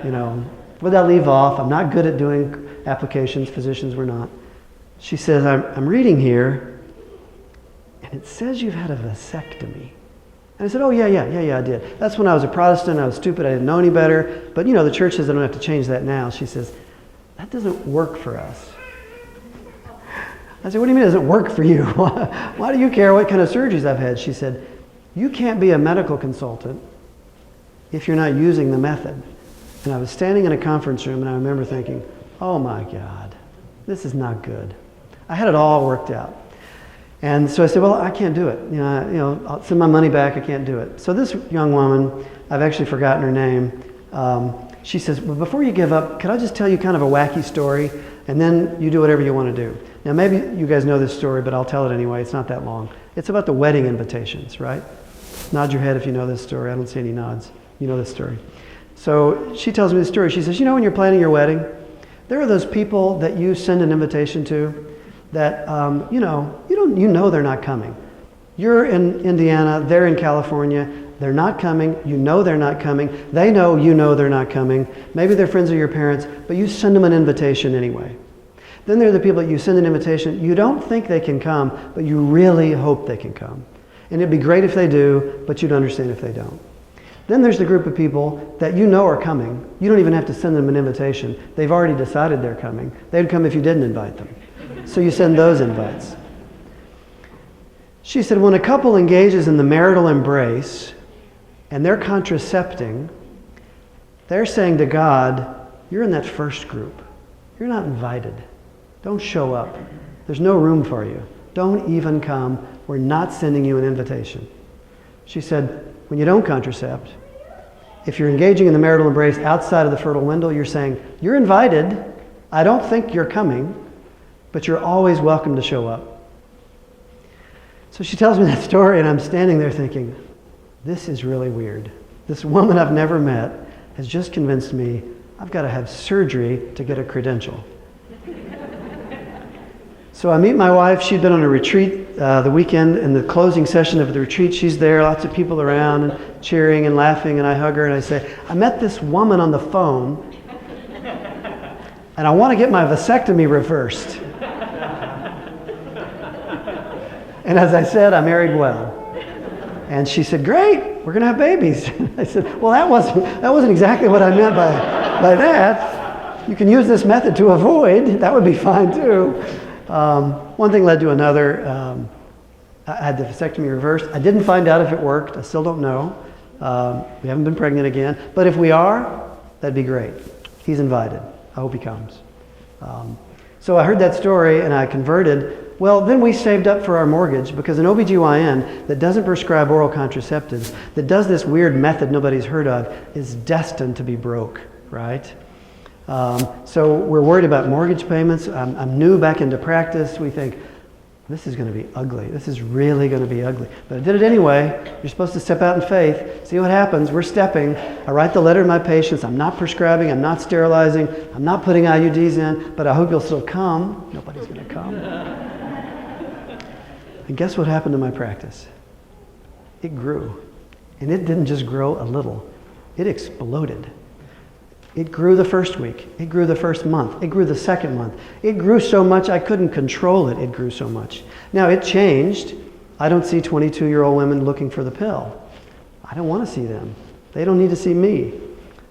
You know, what did I leave off? I'm not good at doing applications. Physicians were not. She says, I'm reading here, and it says you've had a vasectomy. And I said, oh, yeah, I did. That's when I was a Protestant. I was stupid. I didn't know any better. But, you know, the church says I don't have to change that now. She says, that doesn't work for us. I said, what do you mean it doesn't work for you? Why do you care what kind of surgeries I've had? She said, you can't be a medical consultant if you're not using the method. And I was standing in a conference room, and I remember thinking, oh, my God, this is not good. I had it all worked out. And so I said, well, I can't do it. You know, I'll send my money back. I can't do it. So this young woman, I've actually forgotten her name. She says, well, before you give up, could I just tell you kind of a wacky story, and then you do whatever you want to do. Now, maybe you guys know this story, but I'll tell it anyway. It's not that long. It's about the wedding invitations, right? Nod your head if you know this story. I don't see any nods. You know this story. So she tells me the story. She says, you know, when you're planning your wedding, there are those people that you send an invitation to that, you know they're not coming. You're in Indiana, they're in California, they're not coming, you know they're not coming, they know you know they're not coming, maybe they're friends of your parents, but you send them an invitation anyway. Then there are the people that you send an invitation, you don't think they can come, but you really hope they can come. And it'd be great if they do, but you'd understand if they don't. Then there's the group of people that you know are coming. You don't even have to send them an invitation. They've already decided they're coming. They'd come if you didn't invite them. So you send those invites. She said, when a couple engages in the marital embrace and they're contracepting, they're saying to God, you're in that first group. You're not invited. Don't show up. There's no room for you. Don't even come. We're not sending you an invitation. She said, when you don't contracept, if you're engaging in the marital embrace outside of the fertile window, you're saying, you're invited. I don't think you're coming, but you're always welcome to show up. So she tells me that story, and I'm standing there thinking, this is really weird. This woman I've never met has just convinced me I've got to have surgery to get a credential. So I meet my wife. She'd been on a retreat the weekend, and the closing session of the retreat, she's there, lots of people around and cheering and laughing, and I hug her and I say, I met this woman on the phone, and I want to get my vasectomy reversed. And as I said, I married well. And she said, great, we're going to have babies. I said, well, that wasn't exactly what I meant by that. You can use this method to avoid. That would be fine too. One thing led to another. I had the vasectomy reversed. I didn't find out if it worked. I still don't know. We haven't been pregnant again. But if we are, that'd be great. He's invited. I hope he comes. So I heard that story and I converted. Well, then we saved up for our mortgage because an OBGYN that doesn't prescribe oral contraceptives, that does this weird method nobody's heard of, is destined to be broke, right? So we're worried about mortgage payments. I'm new back into practice. We think, this is going to be ugly. This is really going to be ugly. But I did it anyway. You're supposed to step out in faith. See what happens. We're stepping. I write the letter to my patients. I'm not prescribing. I'm not sterilizing. I'm not putting IUDs in. But I hope you'll still come. Nobody's going to come. And guess what happened to my practice? It grew. And it didn't just grow a little. It exploded. It grew the first week. It grew the first month. It grew the second month. It grew so much I couldn't control it. It grew so much. Now it changed. I don't see 22-year-old women looking for the pill. I don't want to see them. They don't need to see me.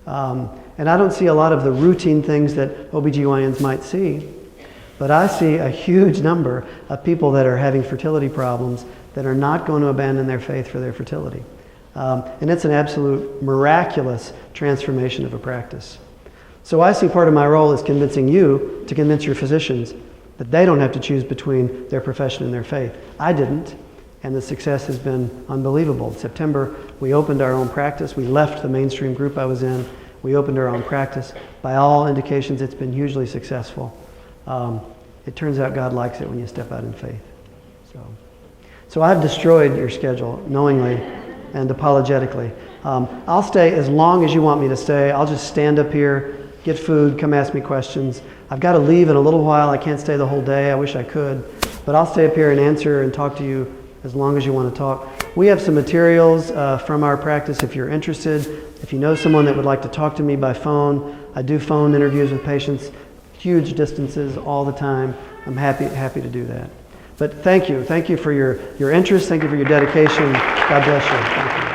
And I don't see a lot of the routine things that OBGYNs might see. But I see a huge number of people that are having fertility problems that are not going to abandon their faith for their fertility. And it's an absolute miraculous transformation of a practice. So I see part of my role is convincing you to convince your physicians that they don't have to choose between their profession and their faith. I didn't, and the success has been unbelievable. In September, we opened our own practice. We left the mainstream group I was in. We opened our own practice. By all indications, it's been hugely successful. It turns out God likes it when you step out in faith. So I've destroyed your schedule knowingly and apologetically. I'll stay as long as you want me to stay. I'll just stand up here, get food, come ask me questions. I've got to leave in a little while. I can't stay the whole day. I wish I could. But I'll stay up here and answer and talk to you as long as you want to talk. We have some materials from our practice if you're interested. If you know someone that would like to talk to me by phone, I do phone interviews with patients, huge distances all the time. I'm happy to do that. But thank you. Thank you for your interest. Thank you for your dedication. God bless you. Thank you.